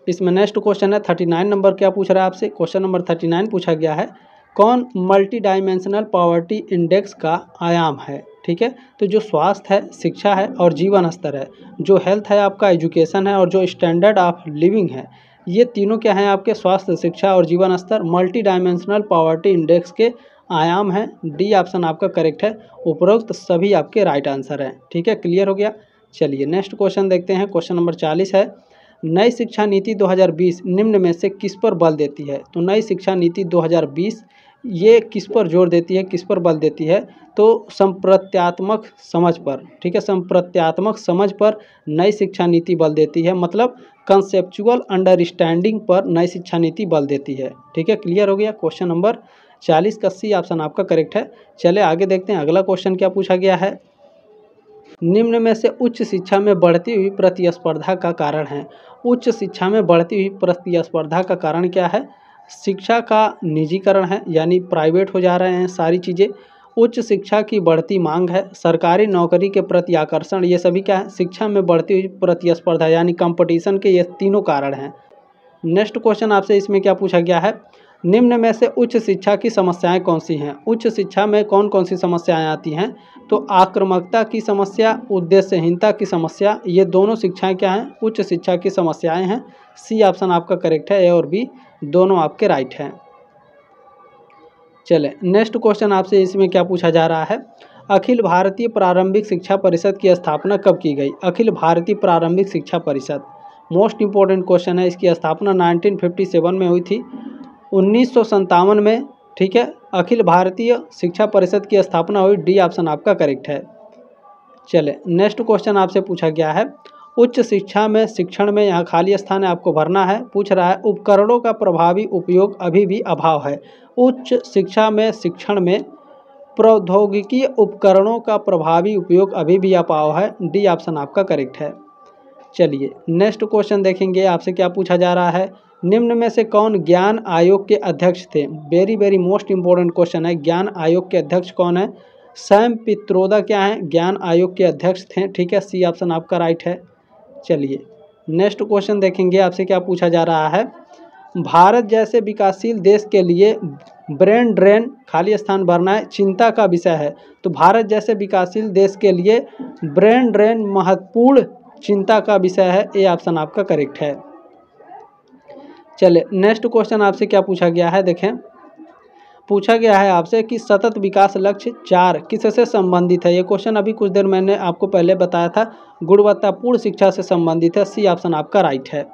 इसमें नेक्स्ट क्वेश्चन है 39 नंबर क्या पूछ रहा है आपसे? क्वेश्चन नंबर 39 पूछा गया है कौन मल्टी डायमेंशनल पॉवर्टी इंडेक्स का आयाम है? ठीक है, तो जो स्वास्थ्य है, शिक्षा है और जीवन स्तर है, जो हेल्थ है आपका, एजुकेशन है और जो स्टैंडर्ड ऑफ लिविंग है, ये तीनों क्या हैं आपके? स्वास्थ्य, शिक्षा और जीवन स्तर मल्टी डायमेंशनल पॉवर्टी इंडेक्स के आयाम हैं, डी ऑप्शन आपका करेक्ट है, उपरोक्त सभी आपके राइट आंसर हैं। ठीक है, क्लियर हो गया। चलिए नेक्स्ट क्वेश्चन देखते हैं। क्वेश्चन नंबर 40 है नई शिक्षा नीति 2020 निम्न में से किस पर बल देती है? तो नई शिक्षा नीति 2020 ये किस पर जोर देती है, किस पर बल देती है? तो संप्रत्यात्मक समझ पर। ठीक है, संप्रत्यात्मक समझ पर नई शिक्षा नीति बल देती है, मतलब कंसेप्चुअल अंडरस्टैंडिंग पर नई शिक्षा नीति बल देती है। ठीक है, क्लियर हो गया। क्वेश्चन नंबर 40 का सी ऑप्शन आपका करेक्ट है। चले आगे देखते हैं अगला क्वेश्चन क्या पूछा गया है। निम्न में से उच्च शिक्षा में बढ़ती हुई प्रतिस्पर्धा का कारण है। उच्च शिक्षा में बढ़ती हुई प्रतिस्पर्धा का कारण क्या है? शिक्षा का निजीकरण है, यानी प्राइवेट हो जा रहे हैं सारी चीज़ें। उच्च शिक्षा की बढ़ती मांग है, सरकारी नौकरी के प्रति आकर्षण, ये सभी क्या है? शिक्षा में बढ़ती हुई प्रतिस्पर्धा यानी कंपटीशन के ये तीनों कारण हैं। नेक्स्ट क्वेश्चन आपसे इसमें क्या पूछा गया है? निम्न में से उच्च शिक्षा की समस्याएं कौन सी हैं? उच्च शिक्षा में कौन कौन सी समस्याएं आती हैं? तो आक्रामकता की समस्या, उद्देश्यहीनता की समस्या, ये दोनों शिक्षाएं क्या हैं? उच्च शिक्षा की समस्याएं हैं। सी ऑप्शन आपका करेक्ट है, ए और बी दोनों आपके राइट हैं। चले नेक्स्ट क्वेश्चन आपसे इसमें क्या पूछा जा रहा है? अखिल भारतीय प्रारंभिक शिक्षा परिषद की स्थापना कब की गई? अखिल भारतीय प्रारंभिक शिक्षा परिषद, मोस्ट इंपॉर्टेंट क्वेश्चन है। इसकी स्थापना 1957 में हुई थी। 1957 में, ठीक है, अखिल भारतीय शिक्षा परिषद की स्थापना हुई। डी ऑप्शन आपका करेक्ट है। चले नेक्स्ट क्वेश्चन आपसे पूछा गया है, उच्च शिक्षा में शिक्षण में, यहाँ खाली स्थान है आपको भरना है। पूछ रहा है उपकरणों का प्रभावी उपयोग अभी भी अभाव है। उच्च शिक्षा में शिक्षण में प्रौद्योगिकी उपकरणों का प्रभावी उपयोग अभी भी अभाव है। डी ऑप्शन आपका करेक्ट है। चलिए नेक्स्ट क्वेश्चन देखेंगे, आपसे क्या पूछा जा रहा है, निम्न में से कौन ज्ञान आयोग के अध्यक्ष थे? Very very most important question है। ज्ञान आयोग के अध्यक्ष कौन है? सैम पित्रोदा क्या है, ज्ञान आयोग के अध्यक्ष थे, ठीक है। सी ऑप्शन आपका राइट है। चलिए नेक्स्ट क्वेश्चन देखेंगे, आपसे क्या पूछा जा रहा है, भारत जैसे विकासशील देश के लिए ब्रेन ड्रेन, खाली स्थान भरना है, चिंता का विषय है। तो भारत जैसे विकासशील देश के लिए ब्रेन ड्रेन महत्वपूर्ण चिंता का विषय है। ए ऑप्शन आपका करेक्ट है। चलिए नेक्स्ट क्वेश्चन आपसे क्या पूछा गया है, देखें, पूछा गया है आपसे कि सतत विकास लक्ष्य 4 किससे संबंधित है? ये क्वेश्चन अभी कुछ देर मैंने आपको पहले बताया था, गुणवत्तापूर्ण शिक्षा से संबंधित है। सी ऑप्शन आपका राइट है।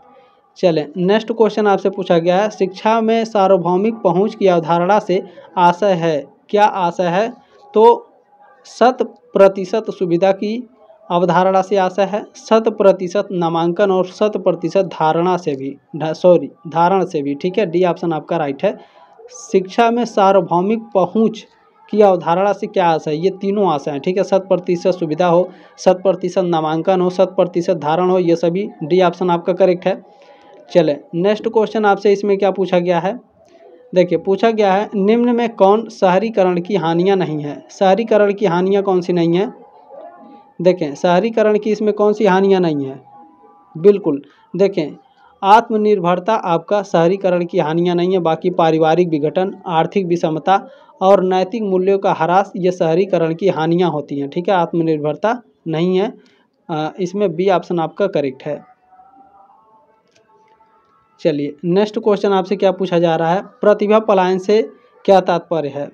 चलें नेक्स्ट क्वेश्चन आपसे पूछा गया है, शिक्षा में सार्वभौमिक पहुंच की अवधारणा से आशय है, क्या आशय है? तो 100% सुविधा की अवधारणा से आशय है, 100% नामांकन और 100% धारणा से भी, धारण से भी, ठीक है। डी ऑप्शन आपका राइट है। शिक्षा में सार्वभौमिक पहुंच की अवधारणा से क्या आशय है? ये तीनों आशय हैं, ठीक है। 100% सुविधा हो, 100% नामांकन हो, 100% धारण हो, ये सभी। डी ऑप्शन आपका करेक्ट है। चले नेक्स्ट क्वेश्चन आपसे इसमें क्या पूछा गया है, देखिए पूछा गया है, निम्न में कौन शहरीकरण की हानियां नहीं है? शहरीकरण की हानियां कौन सी नहीं है? देखें शहरीकरण की इसमें कौन सी हानियां नहीं है? बिल्कुल, देखें आत्मनिर्भरता आपका शहरीकरण की हानियां नहीं है। बाकी पारिवारिक विघटन, आर्थिक विषमता और नैतिक मूल्यों का ह्रास, ये शहरीकरण की हानियां होती हैं, ठीक है। आत्मनिर्भरता नहीं है, इसमें बी ऑप्शन आपका करेक्ट है। चलिए नेक्स्ट क्वेश्चन आपसे क्या पूछा जा रहा है, प्रतिभा पलायन से क्या तात्पर्य है?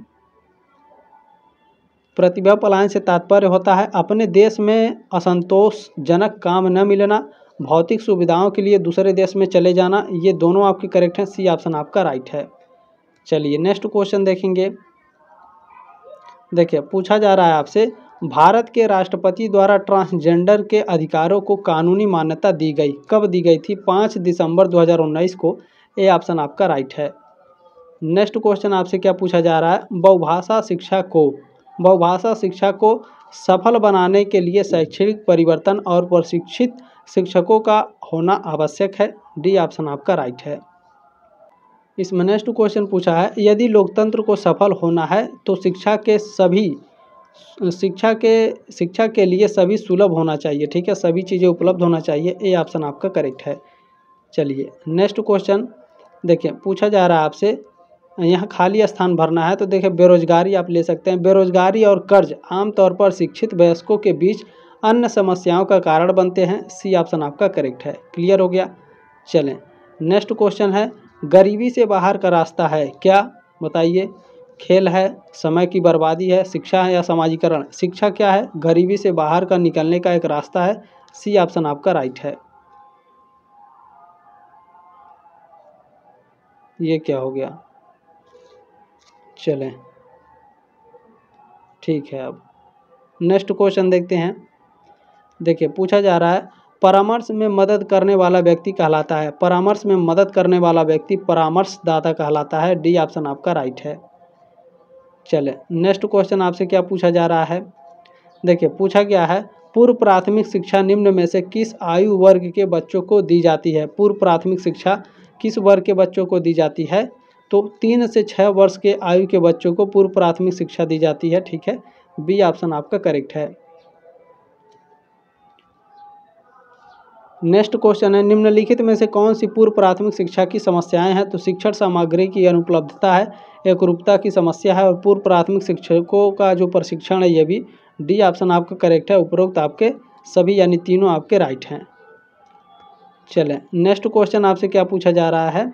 प्रतिभा पलायन से तात्पर्य होता है अपने देश में असंतोषजनक काम न मिलना, भौतिक सुविधाओं के लिए दूसरे देश में चले जाना। ये दोनों आपके करेक्ट हैं। सी ऑप्शन आपका राइट है। चलिए नेक्स्ट क्वेश्चन देखेंगे, देखिए पूछा जा रहा है आपसे, भारत के राष्ट्रपति द्वारा ट्रांसजेंडर के अधिकारों को कानूनी मान्यता दी गई, कब दी गई थी? 5 दिसंबर 2019 को। ए ऑप्शन आपका राइट है। नेक्स्ट क्वेश्चन आपसे क्या पूछा जा रहा है, बहुभाषा शिक्षा को सफल बनाने के लिए शैक्षणिक परिवर्तन और प्रशिक्षित शिक्षकों का होना आवश्यक है। डी ऑप्शन आपका राइट है। इसमें नेक्स्ट क्वेश्चन पूछा है, यदि लोकतंत्र को सफल होना है तो शिक्षा के लिए सभी सुलभ होना चाहिए, ठीक है, सभी चीज़ें उपलब्ध होना चाहिए। ए ऑप्शन आपका करेक्ट है। चलिए नेक्स्ट क्वेश्चन देखिए पूछा जा रहा है आपसे, यहाँ खाली स्थान भरना है। तो देखिए बेरोजगारी आप ले सकते हैं। बेरोजगारी और कर्ज आमतौर पर शिक्षित वयस्कों के बीच अन्य समस्याओं का कारण बनते हैं। सी ऑप्शन आपका करेक्ट है। क्लियर हो गया। चलें नेक्स्ट क्वेश्चन है, गरीबी से बाहर का रास्ता है क्या? बताइए, खेल है, समय की बर्बादी है, शिक्षा है या समाजीकरण? शिक्षा क्या है? गरीबी से बाहर का निकलने का एक रास्ता है। सी ऑप्शन आपका राइट है। ये क्या हो गया? चलें ठीक है। अब नेक्स्ट क्वेश्चन देखते हैं। देखिए पूछा जा रहा है, परामर्श में मदद करने वाला व्यक्ति कहलाता है, परामर्श में मदद करने वाला व्यक्ति परामर्शदाता कहलाता है। डी ऑप्शन आपका राइट है। चले नेक्स्ट क्वेश्चन आपसे क्या पूछा जा रहा है, देखिए पूछा गया है, पूर्व प्राथमिक शिक्षा निम्न में से किस आयु वर्ग के बच्चों को दी जाती है? पूर्व प्राथमिक शिक्षा किस वर्ग के बच्चों को दी जाती है? तो 3 से 6 वर्ष के आयु के बच्चों को पूर्व प्राथमिक शिक्षा दी जाती है, ठीक है। बी ऑप्शन आपका करेक्ट है। नेक्स्ट क्वेश्चन है, निम्नलिखित में से कौन सी पूर्व प्राथमिक शिक्षा की समस्याएं हैं? तो शिक्षण सामग्री की अनुपलब्धता है, एकरूपता की समस्या है और पूर्व प्राथमिक शिक्षकों का जो प्रशिक्षण है ये भी। डी ऑप्शन आपका करेक्ट है। उपरोक्त आपके सभी यानी तीनों आपके राइट हैं। चलें नेक्स्ट क्वेश्चन आपसे क्या पूछा जा रहा है,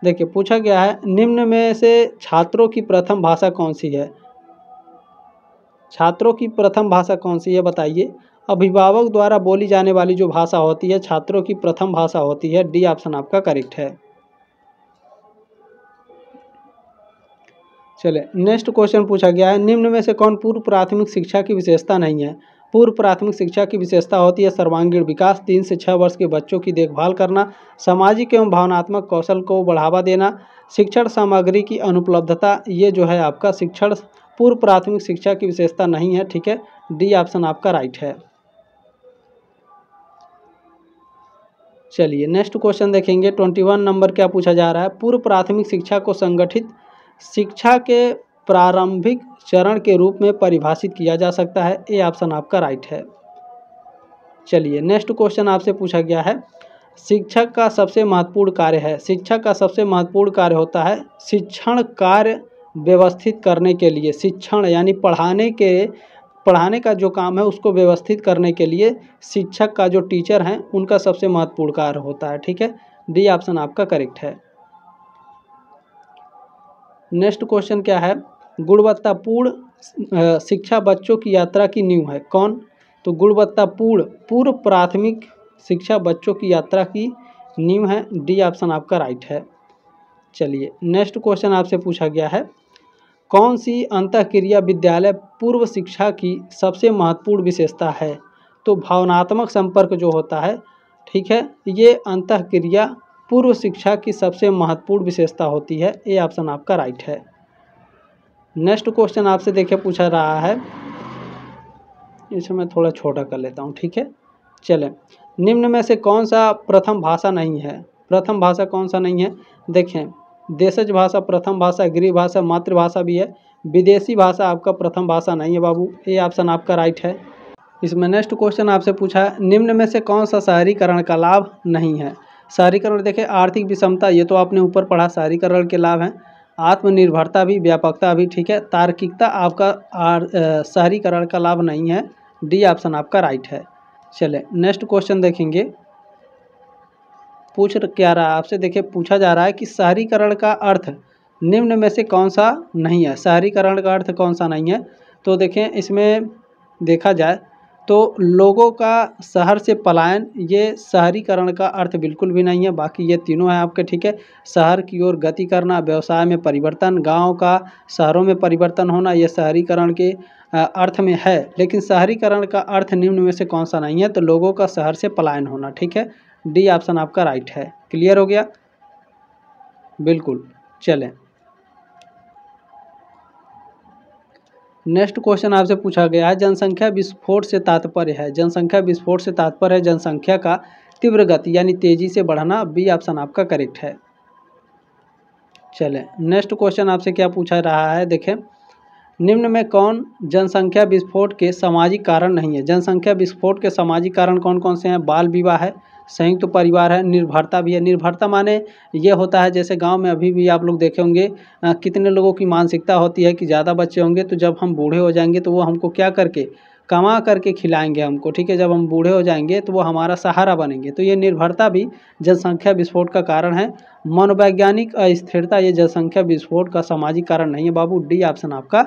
देखिए पूछा गया है, निम्न में से छात्रों की प्रथम भाषा कौन सी है? छात्रों की प्रथम भाषा कौन सी है बताइए। अभिभावक द्वारा बोली जाने वाली जो भाषा होती है छात्रों की प्रथम भाषा होती है। डी ऑप्शन आपका करेक्ट है। चलिए नेक्स्ट क्वेश्चन पूछा गया है, निम्न में से कौन पूर्व प्राथमिक शिक्षा की विशेषता नहीं है। पूर्व प्राथमिक शिक्षा की विशेषता होती है सर्वांगीण विकास, 3 से 6 वर्ष के बच्चों की देखभाल करना, सामाजिक एवं भावनात्मक कौशल को बढ़ावा देना, शिक्षण सामग्री की अनुपलब्धता। ये जो है आपका शिक्षण पूर्व प्राथमिक शिक्षा की विशेषता नहीं है। ठीक है, डी ऑप्शन आपका राइट है। चलिए नेक्स्ट क्वेश्चन देखेंगे, 21 नंबर क्या पूछा जा रहा है, पूर्व प्राथमिक शिक्षा को संगठित शिक्षा के प्रारंभिक चरण के रूप में परिभाषित किया जा सकता है। ए ऑप्शन आपका राइट है। चलिए नेक्स्ट क्वेश्चन आपसे पूछा गया है, शिक्षक का सबसे महत्वपूर्ण कार्य है। शिक्षक का सबसे महत्वपूर्ण कार्य होता है शिक्षण कार्य व्यवस्थित करने के लिए, शिक्षण यानी पढ़ाने का जो काम है उसको व्यवस्थित करने के लिए शिक्षक का जो टीचर हैं उनका सबसे महत्वपूर्ण कार्य होता है। ठीक है, डी ऑप्शन आपका करेक्ट है। नेक्स्ट क्वेश्चन क्या है, गुणवत्तापूर्ण शिक्षा बच्चों की यात्रा की नींव है। कौन? तो गुणवत्तापूर्ण पूर्व प्राथमिक शिक्षा बच्चों की यात्रा की नींव है। डी ऑप्शन आपका राइट है। चलिए नेक्स्ट क्वेश्चन आपसे पूछा गया है, कौन सी अंतःक्रिया विद्यालय पूर्व शिक्षा की सबसे महत्वपूर्ण विशेषता है। तो भावनात्मक संपर्क जो होता है, ठीक है, ये अंतःक्रिया पूर्व शिक्षा की सबसे महत्वपूर्ण विशेषता होती है। ए ऑप्शन आपका राइट है। नेक्स्ट क्वेश्चन आपसे देखिए पूछा रहा है, इसे मैं थोड़ा छोटा कर लेता हूँ। ठीक है, चलें, निम्न में से कौन सा प्रथम भाषा नहीं है। प्रथम भाषा कौन सा नहीं है, देखें, देशज भाषा प्रथम भाषा, गृह भाषा, मातृभाषा भी है, विदेशी भाषा आपका प्रथम भाषा नहीं है बाबू। ए ऑप्शन आपका राइट है। इसमें नेक्स्ट क्वेश्चन आपसे पूछा है, निम्न में से कौन सा शहरीकरण का लाभ नहीं है। शहरीकरण देखें, आर्थिक विषमता, ये तो आपने ऊपर पढ़ा, शहरीकरण के लाभ हैं। आत्मनिर्भरता भी, व्यापकता भी, ठीक है, तार्किकता आपका शहरीकरण का लाभ नहीं है। डी ऑप्शन आपका राइट है। चले नेक्स्ट क्वेश्चन देखेंगे, पूछ क्या रहा है आपसे, देखिए पूछा जा रहा है कि शहरीकरण का अर्थ निम्न में से कौन सा नहीं है। शहरीकरण का अर्थ कौन सा नहीं है, तो देखें इसमें देखा जाए तो लोगों का शहर से पलायन, ये शहरीकरण का अर्थ बिल्कुल भी नहीं है। बाकी ये तीनों हैं आपके। ठीक है, शहर की ओर गति करना, व्यवसाय में परिवर्तन, गांव का शहरों में परिवर्तन होना, ये शहरीकरण के अर्थ में है। लेकिन शहरीकरण का अर्थ निम्न में से कौन सा नहीं है, तो लोगों का शहर से पलायन होना। ठीक है, डी ऑप्शन आपका राइट है। क्लियर हो गया, बिल्कुल। चलें नेक्स्ट क्वेश्चन आपसे पूछा गया है, जनसंख्या विस्फोट से तात्पर्य है। जनसंख्या विस्फोट से तात्पर्य है जनसंख्या का तीव्र गति यानी तेजी से बढ़ना। बी ऑप्शन आपका करेक्ट है। चलें नेक्स्ट क्वेश्चन आपसे क्या पूछा रहा है, देखें, निम्न में कौन जनसंख्या विस्फोट के सामाजिक कारण नहीं है। जनसंख्या विस्फोट के सामाजिक कारण कौन कौन से हैं, बाल विवाह है, संयुक्त परिवार है, निर्भरता भी है। निर्भरता माने ये होता है, जैसे गांव में अभी भी आप लोग देखे होंगे, कितने लोगों की मानसिकता होती है कि ज़्यादा बच्चे होंगे तो जब हम बूढ़े हो जाएंगे तो वो हमको क्या करके कमा करके खिलाएंगे हमको। ठीक है, जब हम बूढ़े हो जाएंगे तो वो हमारा सहारा बनेंगे। तो ये निर्भरता भी जनसंख्या विस्फोट का कारण है। मनोवैज्ञानिक अस्थिरता ये जनसंख्या विस्फोट का सामाजिक कारण नहीं है बाबू। डी ऑप्शन आपका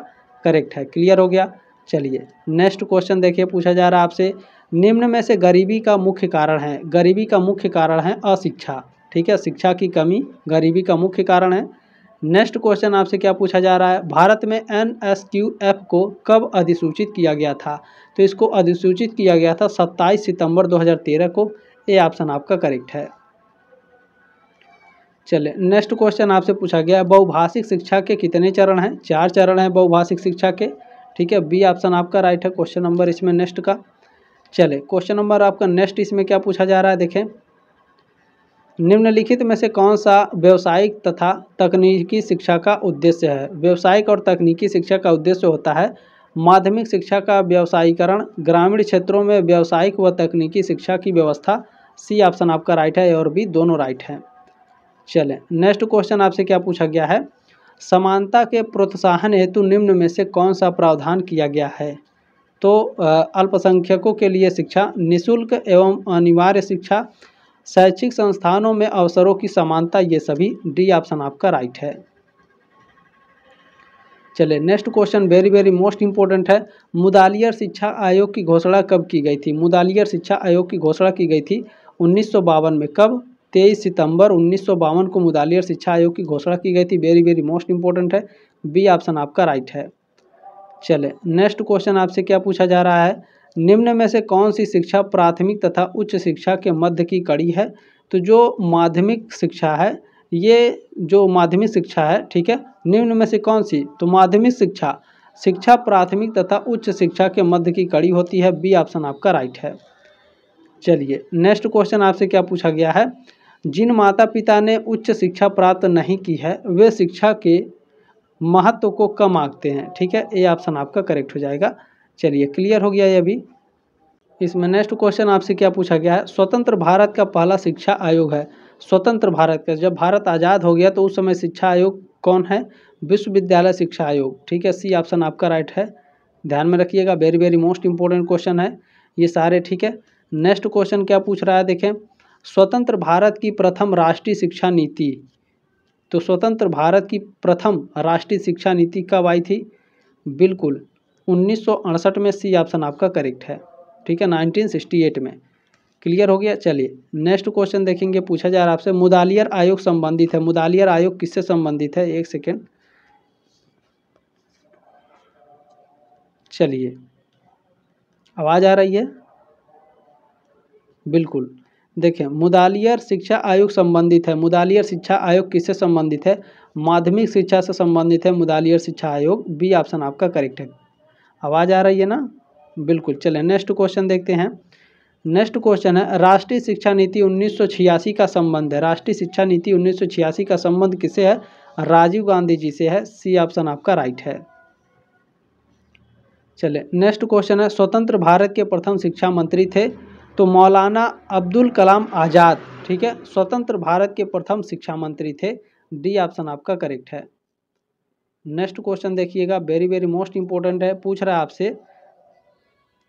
करेक्ट है। क्लियर हो गया। चलिए नेक्स्ट क्वेश्चन देखिए, पूछा जा रहा है आपसे, निम्न में से गरीबी का मुख्य कारण है। गरीबी का मुख्य कारण है अशिक्षा। ठीक है, शिक्षा की कमी गरीबी का मुख्य कारण है। नेक्स्ट क्वेश्चन आपसे क्या पूछा जा रहा है, भारत में NSQF को कब अधिसूचित किया गया था। तो इसको अधिसूचित किया गया था 27 सितंबर 2013 को। ए ऑप्शन आपका करेक्ट है। चलिए नेक्स्ट क्वेश्चन आपसे पूछा गया, बहुभाषिक शिक्षा के कितने चरण हैं। 4 चरण हैं बहुभाषिक शिक्षा के। ठीक है, बी ऑप्शन आपका राइट है। क्वेश्चन नंबर इसमें नेक्स्ट का। चले क्वेश्चन नंबर आपका नेक्स्ट इसमें क्या पूछा जा रहा है, देखें, निम्नलिखित में से कौन सा व्यावसायिक तथा तकनीकी शिक्षा का उद्देश्य है। व्यावसायिक और तकनीकी शिक्षा का उद्देश्य होता है माध्यमिक शिक्षा का व्यावसायीकरण, ग्रामीण क्षेत्रों में व्यावसायिक व तकनीकी शिक्षा की व्यवस्था। सी ऑप्शन आपका राइट है और बी दोनों राइट हैं। चलें नेक्स्ट क्वेश्चन आपसे क्या पूछा गया है, समानता के प्रोत्साहन हेतु निम्न में से कौन सा प्रावधान किया गया है। तो अल्पसंख्यकों के लिए शिक्षा, निःशुल्क एवं अनिवार्य शिक्षा, शैक्षिक संस्थानों में अवसरों की समानता, ये सभी। डी ऑप्शन आपका राइट है। चलिए next question very very most important है। मुदालियर शिक्षा आयोग की घोषणा कब की गई थी? मुदालियर शिक्षा आयोग की घोषणा की गई थी 1952 में। कब? 23 सितंबर 1952 को मुदालियर शिक्षा आयोग की घोषणा की गई थी। वेरी वेरी मोस्ट इंपॉर्टेंट है, बी ऑप्शन आपका राइट है। चले नेक्स्ट क्वेश्चन आपसे क्या पूछा जा रहा है, निम्न में से कौन सी शिक्षा प्राथमिक तथा उच्च शिक्षा के मध्य की कड़ी है? तो जो माध्यमिक शिक्षा है, ये जो माध्यमिक शिक्षा है, ठीक है, निम्न में से कौन सी? तो माध्यमिक शिक्षा शिक्षा प्राथमिक तथा उच्च शिक्षा के मध्य की कड़ी होती है, बी ऑप्शन आपका राइट है। चलिए नेक्स्ट क्वेश्चन आपसे क्या पूछा गया है, जिन माता पिता ने उच्च शिक्षा प्राप्त नहीं की है वे शिक्षा के महत्व को कम आंकते हैं, ठीक है, ए ऑप्शन आपका करेक्ट हो जाएगा। चलिए क्लियर हो गया ये अभी। इसमें नेक्स्ट क्वेश्चन आपसे क्या पूछा गया है, स्वतंत्र भारत का पहला शिक्षा आयोग है। स्वतंत्र भारत का, जब भारत आज़ाद हो गया तो उस समय शिक्षा आयोग कौन है? विश्वविद्यालय शिक्षा आयोग, ठीक है, सी ऑप्शन आपका राइट है। ध्यान में रखिएगा, very very most important question है ये सारे, ठीक है। नेक्स्ट क्वेश्चन क्या पूछ रहा है, देखें, स्वतंत्र भारत की प्रथम राष्ट्रीय शिक्षा नीति। तो स्वतंत्र भारत की प्रथम राष्ट्रीय शिक्षा नीति कब आई थी? बिल्कुल 1968 में, सी ऑप्शन आपका करेक्ट है, ठीक है, 1968 में। क्लियर हो गया। चलिए नेक्स्ट क्वेश्चन देखेंगे, पूछा जा रहा है आपसे, मुदालियर आयोग संबंधित है। मुदालियर आयोग किससे संबंधित है? एक सेकेंड, चलिए आवाज़ आ रही है? बिल्कुल, देखें, मुदालियर शिक्षा आयोग संबंधित है। मुदालियर शिक्षा आयोग किससे संबंधित है? माध्यमिक शिक्षा से संबंधित है मुदालियर शिक्षा आयोग, बी ऑप्शन आपका करेक्ट है। आवाज़ आ रही है ना? बिल्कुल। चलें नेक्स्ट क्वेश्चन देखते हैं। नेक्स्ट क्वेश्चन है, राष्ट्रीय शिक्षा नीति 1986 का संबंध है। राष्ट्रीय शिक्षा नीति 1986 का संबंध किससे है? राजीव गांधी जी से है, सी ऑप्शन आपका राइट है। चले नेक्स्ट क्वेश्चन है, स्वतंत्र भारत के प्रथम शिक्षा मंत्री थे? तो मौलाना अब्दुल कलाम आज़ाद, ठीक है, स्वतंत्र भारत के प्रथम शिक्षा मंत्री थे, डी ऑप्शन आपका करेक्ट है। नेक्स्ट क्वेश्चन देखिएगा, वेरी वेरी मोस्ट इंपॉर्टेंट है, पूछ रहा है आपसे,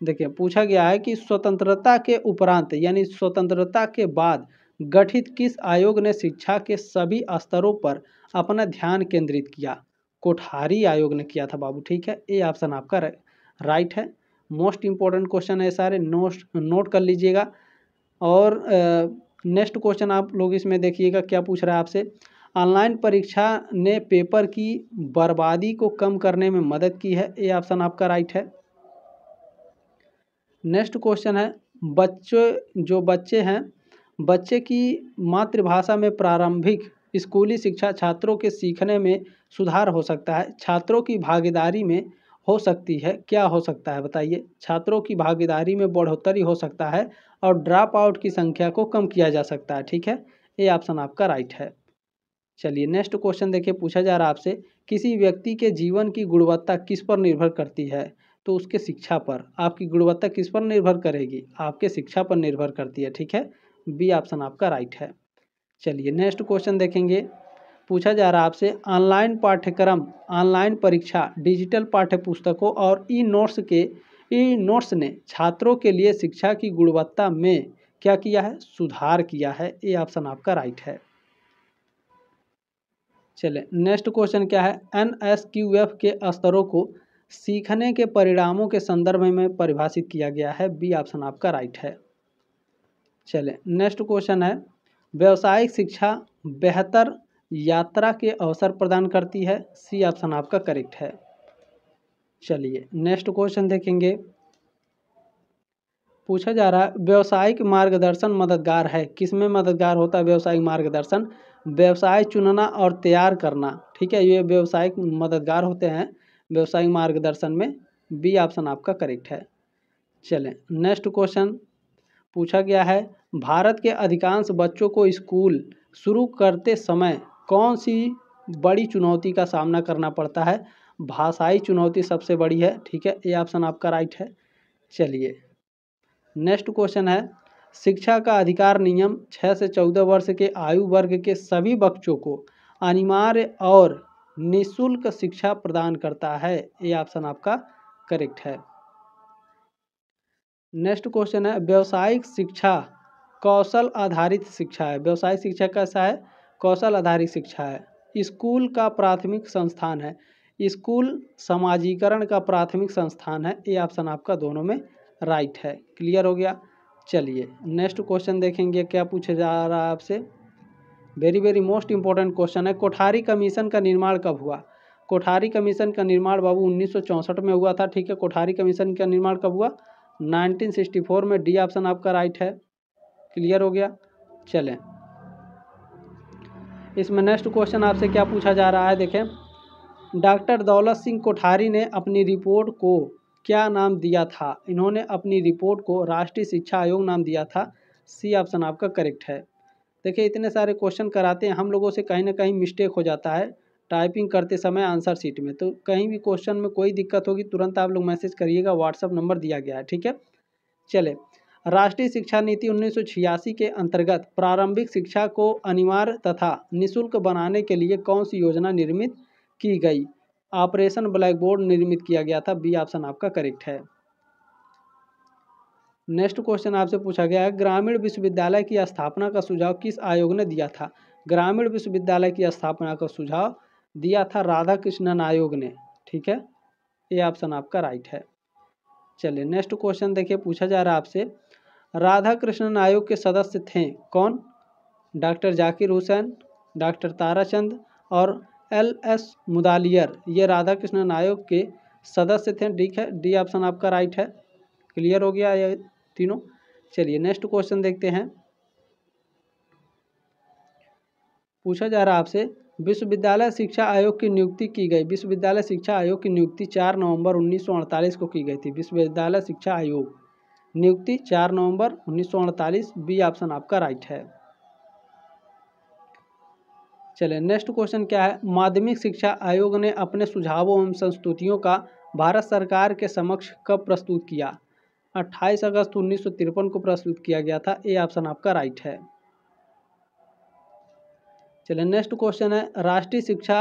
देखिए पूछा गया है कि स्वतंत्रता के उपरांत यानी स्वतंत्रता के बाद गठित किस आयोग ने शिक्षा के सभी स्तरों पर अपना ध्यान केंद्रित किया? कोठारी आयोग ने किया था बाबू, ठीक है, ए ऑप्शन आपका राइट है। मोस्ट इंपॉर्टेंट क्वेश्चन है सारे, नोट कर लीजिएगा। और नेक्स्ट क्वेश्चन आप लोग इसमें देखिएगा क्या पूछ रहा है आपसे, ऑनलाइन परीक्षा ने पेपर की बर्बादी को कम करने में मदद की है, ए ऑप्शन आपका राइट है। नेक्स्ट क्वेश्चन है, बच्चे हैं, बच्चे की मातृभाषा में प्रारंभिक स्कूली शिक्षा छात्रों के सीखने में सुधार हो सकता है, छात्रों की भागीदारी में हो सकती है, क्या हो सकता है बताइए? छात्रों की भागीदारी में बढ़ोतरी हो सकता है और ड्रॉप आउट की संख्या को कम किया जा सकता है, ठीक है, ये ऑप्शन आपका राइट है। चलिए नेक्स्ट क्वेश्चन देखिए, पूछा जा रहा है आपसे, किसी व्यक्ति के जीवन की गुणवत्ता किस पर निर्भर करती है? तो उसके शिक्षा पर। आपकी गुणवत्ता किस पर निर्भर करेगी? आपके शिक्षा पर निर्भर करती है, ठीक है, बी ऑप्शन आपका राइट है। चलिए नेक्स्ट क्वेश्चन देखेंगे, पूछा जा रहा है आपसे, ऑनलाइन पाठ्यक्रम, ऑनलाइन परीक्षा, डिजिटल पाठ्य पुस्तकों और ई नोट्स ने छात्रों के लिए शिक्षा की गुणवत्ता में क्या किया है? सुधार किया है, ये ऑप्शन आपका राइट है। चले नेक्स्ट क्वेश्चन क्या है, NSQF के स्तरों को सीखने के परिणामों के संदर्भ में परिभाषित किया गया है, बी ऑप्शन आपका राइट है। चले नेक्स्ट क्वेश्चन है, व्यावसायिक शिक्षा बेहतर यात्रा के अवसर प्रदान करती है, सी ऑप्शन आपका करेक्ट है। चलिए नेक्स्ट क्वेश्चन देखेंगे, पूछा जा रहा है, व्यावसायिक मार्गदर्शन मददगार है, किसमें मददगार होता है व्यावसायिक मार्गदर्शन? व्यवसाय चुनना और तैयार करना, ठीक है, ये व्यावसायिक मददगार होते हैं व्यवसायिक मार्गदर्शन में, बी ऑप्शन आपका करेक्ट है। चलें नेक्स्ट क्वेश्चन, पूछा गया है, भारत के अधिकांश बच्चों को स्कूल शुरू करते समय कौन सी बड़ी चुनौती का सामना करना पड़ता है? भाषाई चुनौती सबसे बड़ी है, ठीक है, ये ऑप्शन आपका राइट है। चलिए नेक्स्ट क्वेश्चन है, शिक्षा का अधिकार नियम 6 से 14 वर्ष के आयु वर्ग के सभी बच्चों को अनिवार्य और निःशुल्क शिक्षा प्रदान करता है, ये ऑप्शन आपका करेक्ट है। नेक्स्ट क्वेश्चन है, व्यावसायिक शिक्षा कौशल आधारित शिक्षा है। व्यावसायिक शिक्षा कैसा है? कौशल आधारित शिक्षा है। स्कूल का प्राथमिक संस्थान है। स्कूल समाजीकरण का प्राथमिक संस्थान है। ए ऑप्शन आपका दोनों में राइट है। क्लियर हो गया। चलिए नेक्स्ट क्वेश्चन देखेंगे क्या पूछा जा रहा है आपसे। Very very most important question है। कोठारी कमीशन का निर्माण कब हुआ? कोठारी कमीशन का निर्माण बाबू 1964 में हुआ था। ठीक है, कोठारी कमीशन का निर्माण कब हुआ? 1964 में। डी ऑप्शन आपका राइट है। क्लियर हो गया। चलें इसमें नेक्स्ट क्वेश्चन आपसे क्या पूछा जा रहा है, देखें। डॉक्टर दौलत सिंह कोठारी ने अपनी रिपोर्ट को क्या नाम दिया था? इन्होंने अपनी रिपोर्ट को राष्ट्रीय शिक्षा आयोग नाम दिया था। सी ऑप्शन आपका करेक्ट है। देखिए इतने सारे क्वेश्चन कराते हैं हम लोगों से, कहीं ना कहीं मिस्टेक हो जाता है टाइपिंग करते समय आंसर शीट में। तो कहीं भी क्वेश्चन में कोई दिक्कत होगी तुरंत आप लोग मैसेज करिएगा, व्हाट्सअप नंबर दिया गया है। ठीक है, चले। राष्ट्रीय शिक्षा नीति 1986 के अंतर्गत प्रारंभिक शिक्षा को अनिवार्य तथा निःशुल्क बनाने के लिए कौन सी योजना निर्मित की गई? ऑपरेशन ब्लैक बोर्ड निर्मित किया गया था। बी ऑप्शन आपका करेक्ट है। नेक्स्ट क्वेश्चन आपसे पूछा गया है, ग्रामीण विश्वविद्यालय की स्थापना का सुझाव किस आयोग ने दिया था? ग्रामीण विश्वविद्यालय की स्थापना का सुझाव दिया था राधा कृष्णन आयोग ने। ठीक है, ये ऑप्शन आपका राइट है। चलिए नेक्स्ट क्वेश्चन देखिए, पूछा जा रहा है आपसे, राधा कृष्णन आयोग के सदस्य थे कौन? डॉक्टर जाकिर हुसैन, डॉक्टर ताराचंद और LS मुदालियर, ये राधा कृष्णन आयोग के सदस्य थे। ठीक है, डी ऑप्शन आपका राइट है। क्लियर हो गया ये तीनों। चलिए नेक्स्ट क्वेश्चन देखते हैं। पूछा जा रहा है आपसे, विश्वविद्यालय शिक्षा आयोग की नियुक्ति की गई। विश्वविद्यालय शिक्षा आयोग की नियुक्ति 4 नवंबर 1948 को की गई थी। विश्वविद्यालय शिक्षा आयोग नियुक्ति 4 नवंबर 1948। बी ऑप्शन आपका राइट है। चलिए नेक्स्ट क्वेश्चन क्या है, माध्यमिक शिक्षा आयोग ने अपने सुझावों एवं संस्तुतियों का भारत सरकार के समक्ष कब प्रस्तुत किया? 28 अगस्त 1953 को प्रस्तुत किया गया था। ए ऑप्शन आपका राइट है। चलिए नेक्स्ट क्वेश्चन है, राष्ट्रीय शिक्षा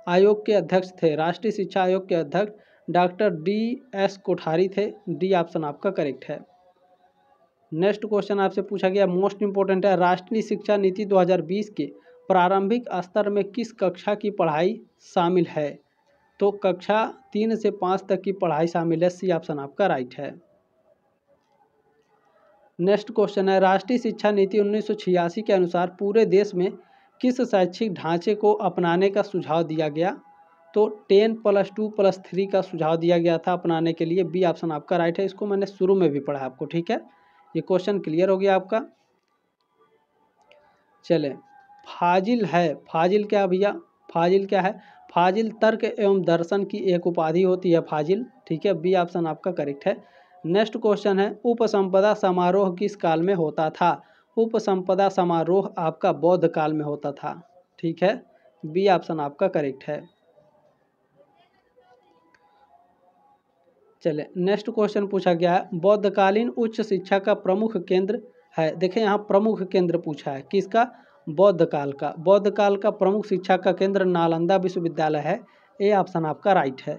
आयोग के अध्यक्ष थे। राष्ट्रीय शिक्षा आयोग के अध्यक्ष डॉक्टर DS कोठारी थे। डी ऑप्शन आपका करेक्ट है। नेक्स्ट क्वेश्चन आपसे पूछा गया, मोस्ट इंपोर्टेंट है, राष्ट्रीय शिक्षा नीति 2020 के प्रारंभिक स्तर में किस कक्षा की पढ़ाई शामिल है? तो कक्षा 3 से 5 तक की पढ़ाई शामिल है। सी ऑप्शन आपका राइट है। नेक्स्ट क्वेश्चन है, राष्ट्रीय शिक्षा नीति 1986 के अनुसार पूरे देश में किस शैक्षिक ढांचे को अपनाने का सुझाव दिया गया? तो 10+2+3 का सुझाव दिया गया था अपनाने के लिए। बी ऑप्शन आपका राइट है। इसको मैंने शुरू में भी पढ़ा आपको। ठीक है, ये क्वेश्चन क्लियर हो गया आपका। चले, फाजिल है, फाजिल क्या भैया? फाजिल क्या है? फाजिल तर्क एवं दर्शन की एक उपाधि होती है फाजिल। ठीक है, बी ऑप्शन आपका करेक्ट है। नेक्स्ट क्वेश्चन है, उपसंपदा समारोह किस काल में होता था? उपसंपदा समारोह आपका बौद्ध काल में होता था। ठीक है, बी ऑप्शन आपका करेक्ट है। चले नेक्स्ट क्वेश्चन पूछा गया है, बौद्धकालीन उच्च शिक्षा का प्रमुख केंद्र है। देखें यहाँ प्रमुख केंद्र पूछा है किसका? बौद्ध काल का। बौद्ध काल का प्रमुख शिक्षा का केंद्र नालंदा विश्वविद्यालय है। ए ऑप्शन आपका राइट है।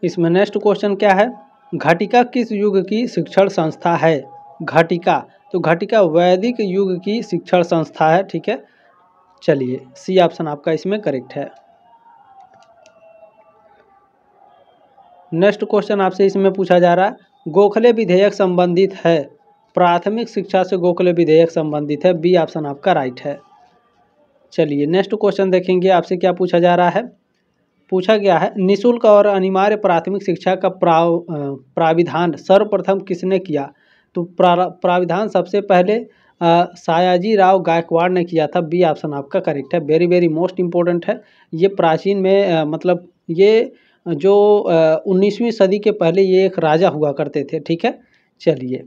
इसमें नेक्स्ट क्वेश्चन क्या है, घटिका किस युग की शिक्षण संस्था है? घटिका, तो घटिका वैदिक युग की शिक्षण संस्था है। ठीक है, चलिए सी ऑप्शन आपका इसमें करेक्ट है। नेक्स्ट क्वेश्चन आपसे इसमें पूछा जा रहा है, गोखले विधेयक संबंधित है। प्राथमिक शिक्षा से गोखले विधेयक संबंधित है। बी ऑप्शन आपका राइट है। चलिए नेक्स्ट क्वेश्चन देखेंगे, आपसे क्या पूछा जा रहा है। पूछा गया है, निःशुल्क और अनिवार्य प्राथमिक शिक्षा का प्राविधान सर्वप्रथम किसने किया? तो प्राविधान सबसे पहले सयाजी राव गायकवाड़ ने किया था। बी ऑप्शन आपका करेक्ट है। वेरी वेरी मोस्ट इम्पोर्टेंट है। ये प्राचीन में मतलब ये जो 19वीं सदी के पहले ये एक राजा हुआ करते थे। ठीक है, चलिए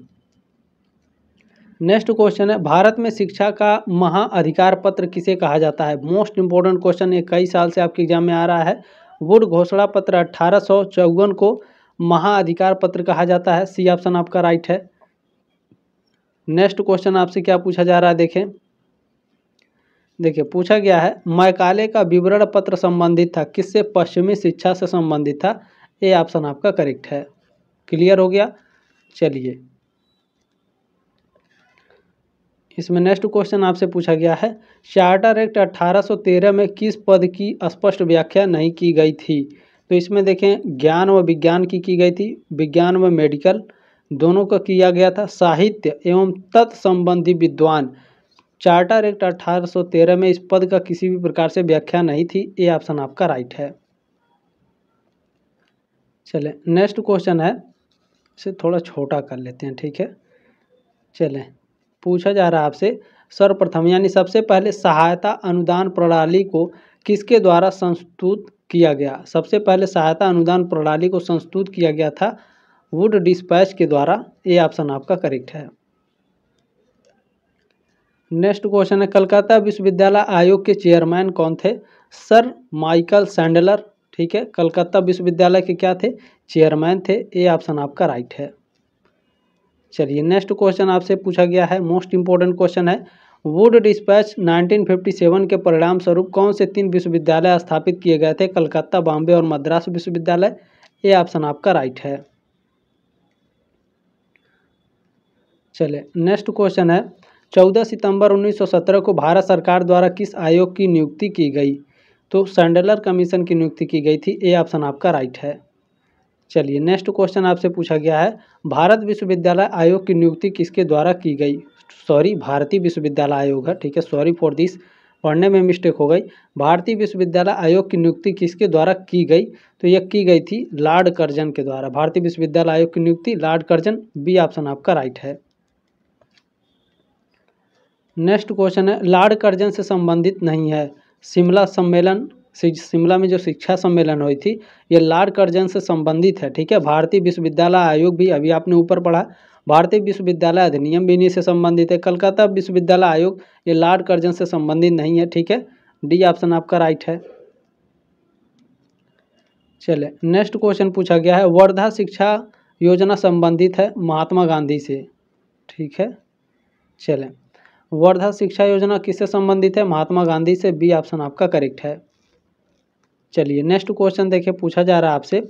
नेक्स्ट क्वेश्चन है, भारत में शिक्षा का महाअधिकार पत्र किसे कहा जाता है? मोस्ट इम्पोर्टेंट क्वेश्चन, ये कई साल से आपके एग्जाम में आ रहा है। वुड घोषणा पत्र 1854 को महाअधिकार पत्र कहा जाता है। सी ऑप्शन आपका राइट है। नेक्स्ट क्वेश्चन आपसे क्या पूछा जा रहा है, देखें। देखिए पूछा गया है, मैकाले का विवरण पत्र संबंधित था किससे? पश्चिमी शिक्षा से संबंधित था। ए ऑप्शन आपका करेक्ट है। क्लियर हो गया। चलिए इसमें नेक्स्ट क्वेश्चन आपसे पूछा गया है, चार्टर एक्ट 1813 में किस पद की स्पष्ट व्याख्या नहीं की गई थी? तो इसमें देखें, ज्ञान व विज्ञान की गई थी, विज्ञान व मेडिकल दोनों का किया गया था, साहित्य एवं तत्संबंधी विद्वान। चार्टर एक्ट 1813 में इस पद का किसी भी प्रकार से व्याख्या नहीं थी। ए ऑप्शन आपका राइट है। चलें नेक्स्ट क्वेश्चन है, इसे थोड़ा छोटा कर लेते हैं, ठीक है। चलें, पूछा जा रहा है आपसे, सर्वप्रथम यानी सबसे पहले सहायता अनुदान प्रणाली को किसके द्वारा संस्तुत किया गया? सबसे पहले सहायता अनुदान प्रणाली को संस्तुत किया गया था वुड डिस्पैच के द्वारा। ए ऑप्शन आपका करेक्ट है। नेक्स्ट क्वेश्चन है, कलकत्ता विश्वविद्यालय आयोग के चेयरमैन कौन थे? सर माइकल सैंडलर, ठीक है। कलकत्ता विश्वविद्यालय के क्या थे? चेयरमैन थे। ए ऑप्शन आपका राइट है। चलिए नेक्स्ट क्वेश्चन आपसे पूछा गया है, मोस्ट इंपॉर्टेंट क्वेश्चन है, वुड डिस्पैच 1957 के परिणाम स्वरूप कौन से 3 विश्वविद्यालय स्थापित किए गए थे? कलकत्ता, बॉम्बे और मद्रास विश्वविद्यालय। ए ऑप्शन आपका राइट है। चलिए नेक्स्ट क्वेश्चन है, 14 सितंबर 1917 को भारत सरकार द्वारा किस आयोग की नियुक्ति की गई? तो सैंडलर कमीशन की नियुक्ति की गई थी। ए ऑप्शन आपका राइट है। चलिए नेक्स्ट क्वेश्चन आपसे पूछा गया है, भारत विश्वविद्यालय आयोग की नियुक्ति किसके द्वारा की गई? सॉरी, भारतीय विश्वविद्यालय आयोग है, ठीक है। सॉरी फॉर दिस, पढ़ने में मिस्टेक हो गई। भारतीय विश्वविद्यालय आयोग की नियुक्ति किसके द्वारा की गई? तो यह की गई थी लॉर्ड कर्जन के द्वारा। भारतीय विश्वविद्यालय आयोग की नियुक्ति लॉर्ड कर्जन। बी ऑप्शन आपका राइट है। नेक्स्ट क्वेश्चन है, लॉर्ड कर्जन से संबंधित नहीं है। शिमला सम्मेलन, शिमला में जो शिक्षा सम्मेलन हुई थी, ये लॉर्ड कर्जन से संबंधित है, ठीक है। भारतीय विश्वविद्यालय आयोग भी अभी आपने ऊपर पढ़ा, भारतीय विश्वविद्यालय अधिनियम भी इन्हीं से संबंधित है। कलकत्ता विश्वविद्यालय आयोग ये लॉर्ड कर्जन से संबंधित नहीं है, ठीक है। डी ऑप्शन आपका राइट है। चले नेक्स्ट क्वेश्चन पूछा गया है, वर्धा शिक्षा योजना संबंधित है महात्मा गांधी से, ठीक है। चलें, वर्धा शिक्षा योजना किससे संबंधित है? महात्मा गांधी से। बी ऑप्शन आपका करेक्ट है। चलिए नेक्स्ट क्वेश्चन देखिए, पूछा जा रहा है आपसे,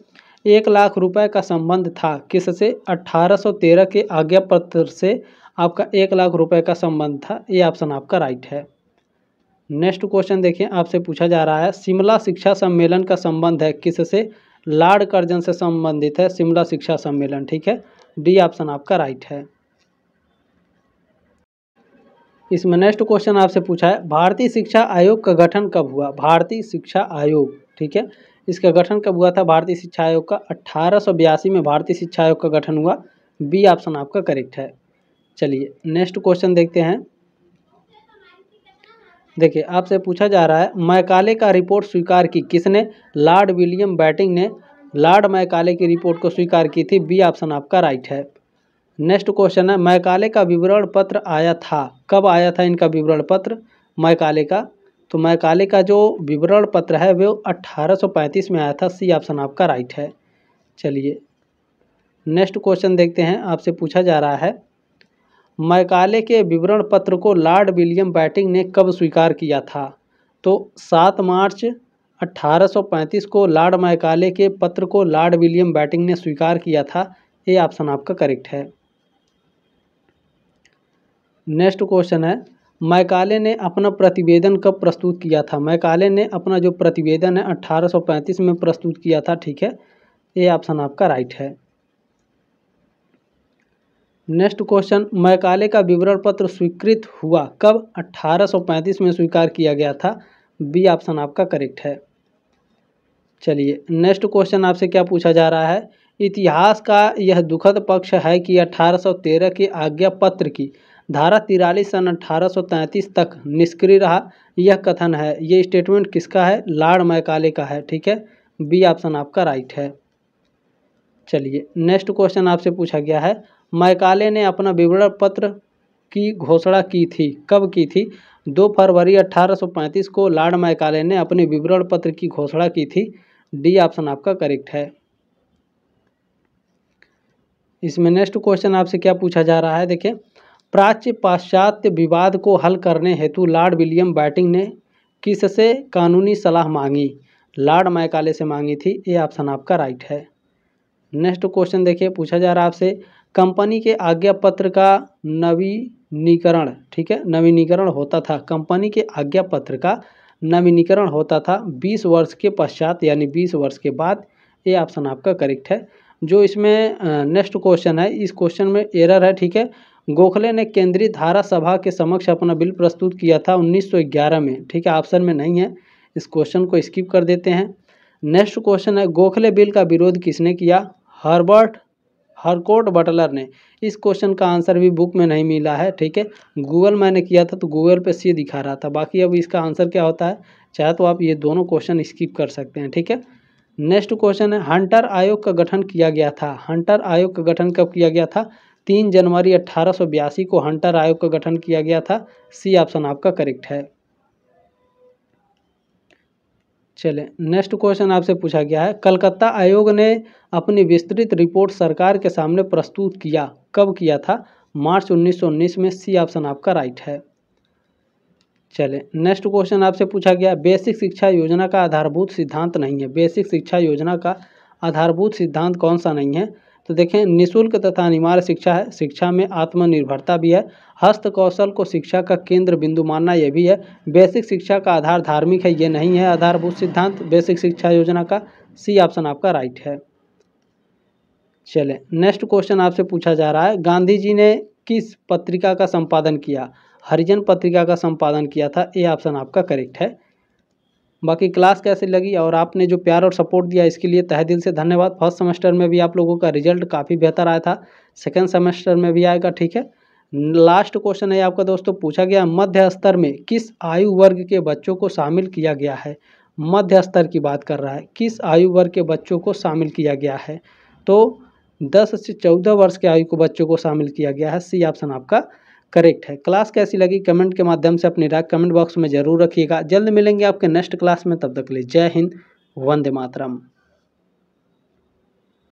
1 लाख रुपए का संबंध था किससे? 1813 के आज्ञा पत्र से आपका 1 लाख रुपए का संबंध था। ये ऑप्शन आपका राइट है। नेक्स्ट क्वेश्चन देखिए, आपसे पूछा जा रहा है, शिमला शिक्षा सम्मेलन का संबंध है किससे? लॉर्ड कर्जन से संबंधित है शिमला शिक्षा सम्मेलन, ठीक है। डी ऑप्शन आपका राइट है। इसमें नेक्स्ट क्वेश्चन आपसे पूछा है, भारतीय शिक्षा आयोग का गठन कब हुआ? भारतीय शिक्षा आयोग, ठीक है, इसका गठन कब हुआ था? भारतीय शिक्षा आयोग का 1882 में भारतीय शिक्षा आयोग का गठन हुआ। बी ऑप्शन आपका करेक्ट है। चलिए नेक्स्ट क्वेश्चन देखते हैं। देखिए आपसे पूछा जा रहा है, मैकाले का रिपोर्ट स्वीकार की किसने? लॉर्ड विलियम बैटिंग ने लॉर्ड मैकाले की रिपोर्ट को स्वीकार की थी। बी ऑप्शन आपका राइट है। नेक्स्ट क्वेश्चन है, मैकाले का विवरण पत्र आया था, कब आया था इनका विवरण पत्र मैकाले का? तो मैकाले का जो विवरण पत्र है वो 1835 में आया था। सी ऑप्शन आपका राइट है। चलिए नेक्स्ट क्वेश्चन देखते हैं, आपसे पूछा जा रहा है, मैकाले के विवरण पत्र को लॉर्ड विलियम बैटिंग ने कब स्वीकार किया था? तो 7 मार्च 1835 को लॉर्ड मैकाले के पत्र को लॉर्ड विलियम बैटिंग ने स्वीकार किया था। ये ऑप्शन आपका करेक्ट है। नेक्स्ट क्वेश्चन है, मैकाले ने अपना प्रतिवेदन कब प्रस्तुत किया था? मैकाले ने अपना जो प्रतिवेदन है 1835 में प्रस्तुत किया था, ठीक है। ये ऑप्शन आपका राइट है। नेक्स्ट क्वेश्चन, मैकाले का विवरण पत्र स्वीकृत हुआ कब? 1835 में स्वीकार किया गया था। बी ऑप्शन आपका करेक्ट है। चलिए नेक्स्ट क्वेश्चन आपसे क्या पूछा जा रहा है, इतिहास का यह दुखद पक्ष है कि 1813 के आज्ञा पत्र की धारा 43 सन 1833 तक निष्क्रिय रहा। यह कथन है, ये स्टेटमेंट किसका है? लॉर्ड मैकाले का है, ठीक है। बी ऑप्शन आपका राइट है। चलिए नेक्स्ट क्वेश्चन आपसे पूछा गया है, मैकाले ने अपना विवरण पत्र की घोषणा की थी, कब की थी? 2 फरवरी 1835 को लॉर्ड मैकाले ने अपने विवरण पत्र की घोषणा की थी। डी ऑप्शन आपका करेक्ट है। इसमें नेक्स्ट क्वेश्चन आपसे क्या पूछा जा रहा है, देखिए, प्राच्य पाश्चात्य विवाद को हल करने हेतु लॉर्ड विलियम बैटिंग ने किससे कानूनी सलाह मांगी? लॉर्ड मैकाले से मांगी थी। ये ऑप्शन आपका राइट है। नेक्स्ट क्वेश्चन देखिए, पूछा जा रहा है आपसे, कंपनी के आज्ञा पत्र का नवीनीकरण, ठीक है, नवीनीकरण होता था। कंपनी के आज्ञा पत्र का नवीनीकरण होता था 20 वर्ष के पश्चात, यानी 20 वर्ष के बाद। ये ऑप्शन आपका करेक्ट है। जो इसमें नेक्स्ट क्वेश्चन है, इस क्वेश्चन में एरर है, ठीक है। गोखले ने केंद्रीय धारा सभा के समक्ष अपना बिल प्रस्तुत किया था 1911 में, ठीक है, ऑप्शन में नहीं है। इस क्वेश्चन को स्किप कर देते हैं। नेक्स्ट क्वेश्चन है, गोखले बिल का विरोध किसने किया? हरकोर्ट बटलर ने। इस क्वेश्चन का आंसर भी बुक में नहीं मिला है, ठीक है। गूगल मैंने किया था तो गूगल पे सी दिखा रहा था। बाकी अब इसका आंसर क्या होता है, चाहे तो आप ये दोनों क्वेश्चन स्किप कर सकते हैं, ठीक है। नेक्स्ट क्वेश्चन है, हंटर आयोग का गठन किया गया था। हंटर आयोग का गठन कब किया गया था? 3 जनवरी 1882 को हंटर आयोग का गठन किया गया था। सी ऑप्शन आपका करेक्ट है। चले नेक्स्ट क्वेश्चन आपसे पूछा गया है, कलकत्ता आयोग ने अपनी विस्तृत रिपोर्ट सरकार के सामने प्रस्तुत किया, कब किया था? मार्च 1919 में। सी ऑप्शन आपका राइट है। चले नेक्स्ट क्वेश्चन आपसे पूछा गया, बेसिक शिक्षा योजना का आधारभूत सिद्धांत नहीं है। बेसिक शिक्षा योजना का आधारभूत सिद्धांत कौन सा नहीं है? तो देखें, निःशुल्क तथा अनिवार्य शिक्षा है, शिक्षा में आत्मनिर्भरता भी है, हस्त कौशल को शिक्षा का केंद्र बिंदु मानना यह भी है, बेसिक शिक्षा का आधार धार्मिक है, ये नहीं है आधारभूत सिद्धांत बेसिक शिक्षा योजना का। सी ऑप्शन आपका राइट है। चले नेक्स्ट क्वेश्चन आपसे पूछा जा रहा है, गांधी जी ने किस पत्रिका का संपादन किया? हरिजन पत्रिका का संपादन किया था। ए ऑप्शन आपका करेक्ट है। बाकी क्लास कैसी लगी और आपने जो प्यार और सपोर्ट दिया इसके लिए तहे दिल से धन्यवाद। फर्स्ट सेमेस्टर में भी आप लोगों का रिजल्ट काफ़ी बेहतर आया था, सेकंड सेमेस्टर में भी आएगा, ठीक है। लास्ट क्वेश्चन है आपका दोस्तों, पूछा गया मध्य स्तर में किस आयु वर्ग के बच्चों को शामिल किया गया है? मध्य स्तर की बात कर रहा है, किस आयु वर्ग के बच्चों को शामिल किया गया है? तो 10 से 14 वर्ष के आयु के बच्चों को शामिल किया गया है। सी ऑप्शन आपका करेक्ट है। क्लास कैसी लगी कमेंट के माध्यम से अपनी राय कमेंट बॉक्स में जरूर रखिएगा। जल्द मिलेंगे आपके नेक्स्ट क्लास में, तब तक के लिए जय हिंद, वंदे मातरम।